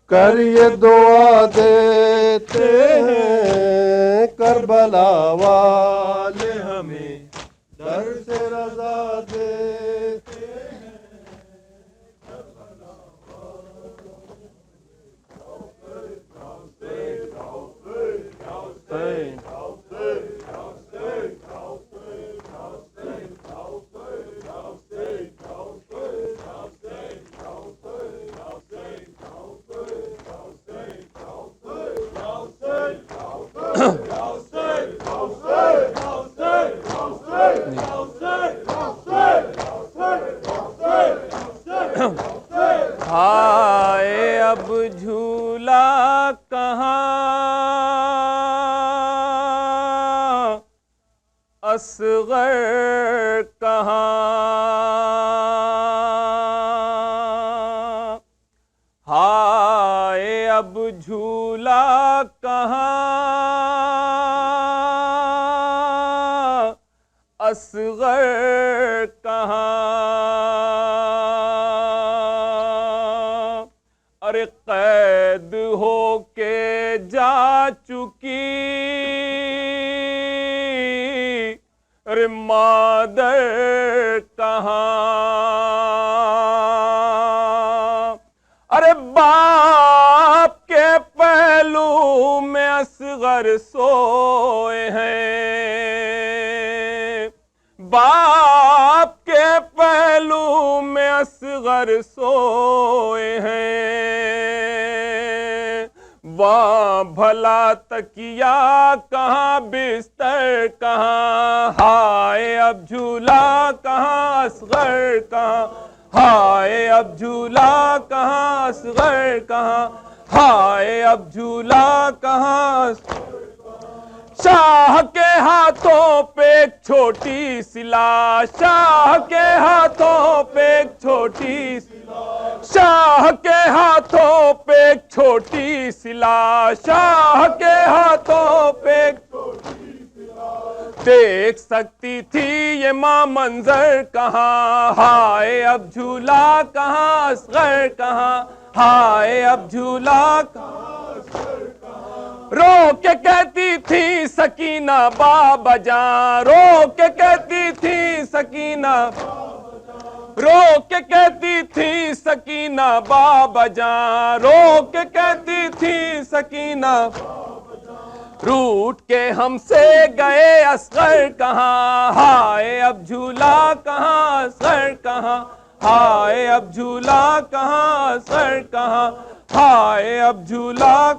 کر یہ دعا دیتے ہیں کربلا والے ہمیں در سے رضا دیتے ہیں ہائے اب جھولا کہاں اصغر کہاں ہائے اب جھولا کہاں اصغر کہاں ارے قید ہو کے جا چکی ارے مادر کہاں ارے باپ کے پہلو میں اصغر سوئے ہیں باپ کے پہلو میں اصغر سوئے ہیں وہاں بھلا تکیا کہاں بستر کہاں ہائے اب جھولا کہاں اصغر کہاں ہائے اب جھولا کہاں اصغر کہاں، ہائے اب جھولا کہاں، شاہ کے ہاتھوں پہ ایک چھوٹی سی لاش، شاہ کے ہاتھوں پہ ایک چھوٹی سی، شاہ کے ہاتھوں پہ ایک چھوٹی سی لاش، شاہ کے ہاتھوں پہ ایک دیکھ سکتی تھی یہ ماں منظر کہاں، ہائے اب جھولا کہاں اصغر کہاں، ہائے اب جھولا کہاں، رو کے کہتی تھی سکینہ بابا جان، رو کے کہتی تھی سکینہ، رو کے کہتی تھی سکینہ بابا جان، رو کے کہتی تھی سکینہ، روٹ کے ہم سے گئے اصغر کہاں، ہائے اب جھولا کہاں اصغر کہاں، ہائے اب جھولا کہاں اصغر کہاں، ہائے اب جھولا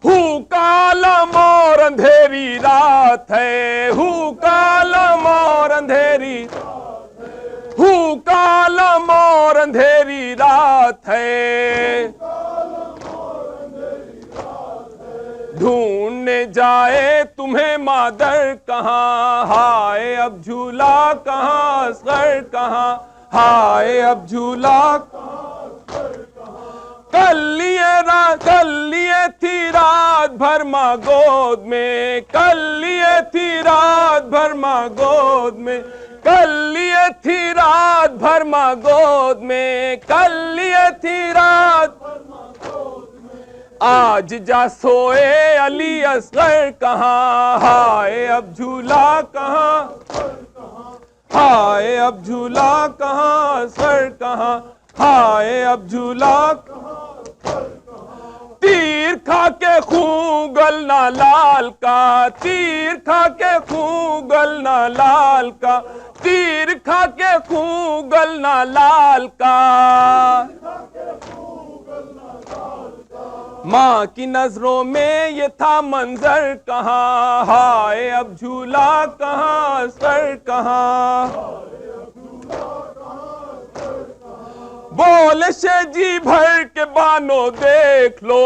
ہو کالم اور اندھیری رات ہے، ہو کالم اور اندھیری، ہو کالم اور اندھیری رات ہے، ڈھونڈنے جائے تمہیں مادر کہاں، ہائے اب جھولا کہاں اصغر کہاں، ہائے اب جھولا کل لیے تھی رات بھر ماں گود میں، کل لیے تھی رات بھر ماں گود میں، کل لیے تھی رات بھر ماں گود میں، کل لیے تھی رات، آج جا سوئے علی اصغر کہاں، ہائے اب جھولا کہاں، ہائے اب جھولا کہاں اصغر کہاں، ہائے اب جھولا تیر کھا کے خون گلنا لال کا، تیر کھا کے خون گلنا لال کا، تیر کھا کے خون گلنا لال کا، ماں کی نظروں میں یہ تھا منظر کہاں، ہائے اب جھولا کہاں اصغر کہاں، بولے سے جی بھر کے بانو دیکھ لو،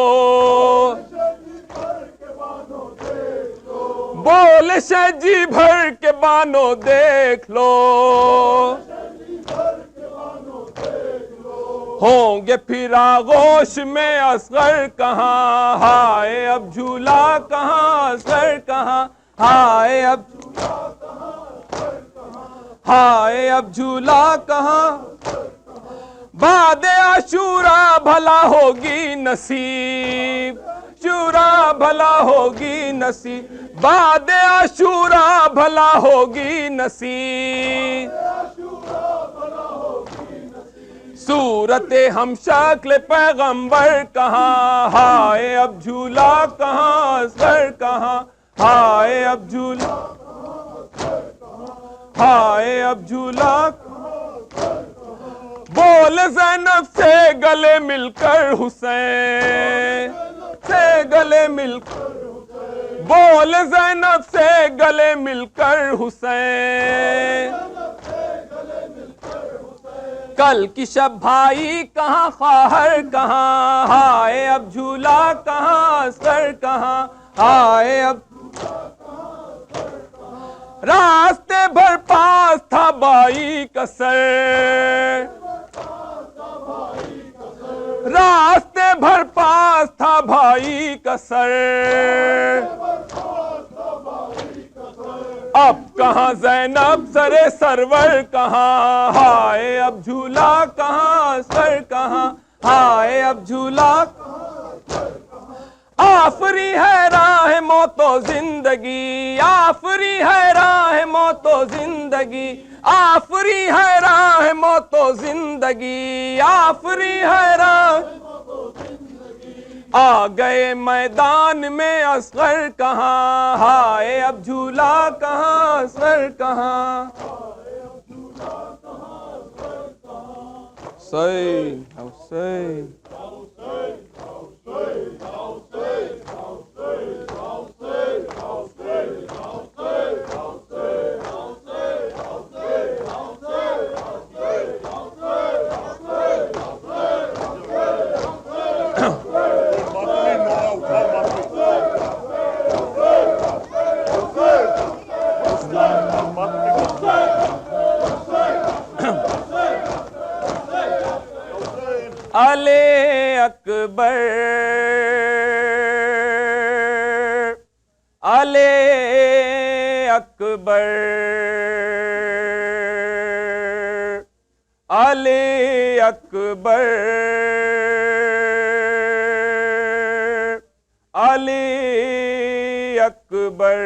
بولے سے جی بھر کے بانو دیکھ لو، ہوں گے پھر آغوش میں اصغر کہاں، ہائے اب جھولا کہاں اصغر کہاں، ہائے اب، ہائے اب جھولا کہاں، بعد عاشورا بھلا ہوگی نصیب، عاشورا بھلا ہوگی نصیب، بعد عاشورا بھلا ہوگی نصیب، صورت ہم شکل پیغمبر کہاں، ہائے اب جھولا کہاں اصغر کہاں، ہائے اب جھولا، ہائے اب جھولا، بول زینب سے گلے مل کر حسین، سے گلے مل کر، بول زینب سے گلے مل کر حسین، کل کی شب بھائی کہاں خواہر کہاں، ہائے اب جھولا کہاں اصغر کہاں، ہائے اب راستے بھر پاس تھا بائی کا سر، راستے بھر پاس تھا بھائی کا سر، اب کہاں زینب سر سرور کہاں، ہائے اب جھولا کہاں سر کہاں، ہائے اب جھولا، آفری ہے راہ موت و زندگی، آفری ہے راہ موت و زندگی، آفری ہے راہ موت و زندگی، آفری ہے راہ، آ گئے میدان میں اصغر کہاں، ہائے اب جھولا کہاں اصغر کہاں، حسین حسین اکبر علی اکبر علی اکبر علی اکبر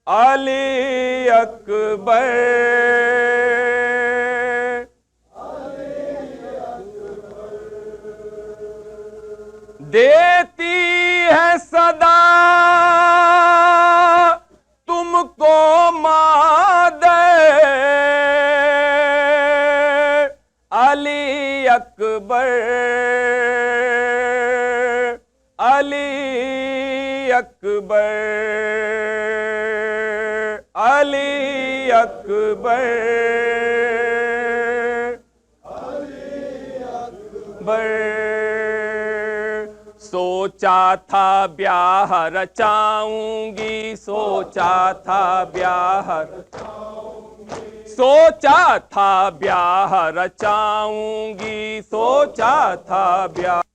علی اکبر دیتی ہے صدا تم کو مادر علی اکبر علی اکبر علی اکبر سوچا تھا بیاہ رچاؤں گی سوچا تھا بیاہ سوچا تھا بیاہ رچاؤں گی سوچا تھا بیاہ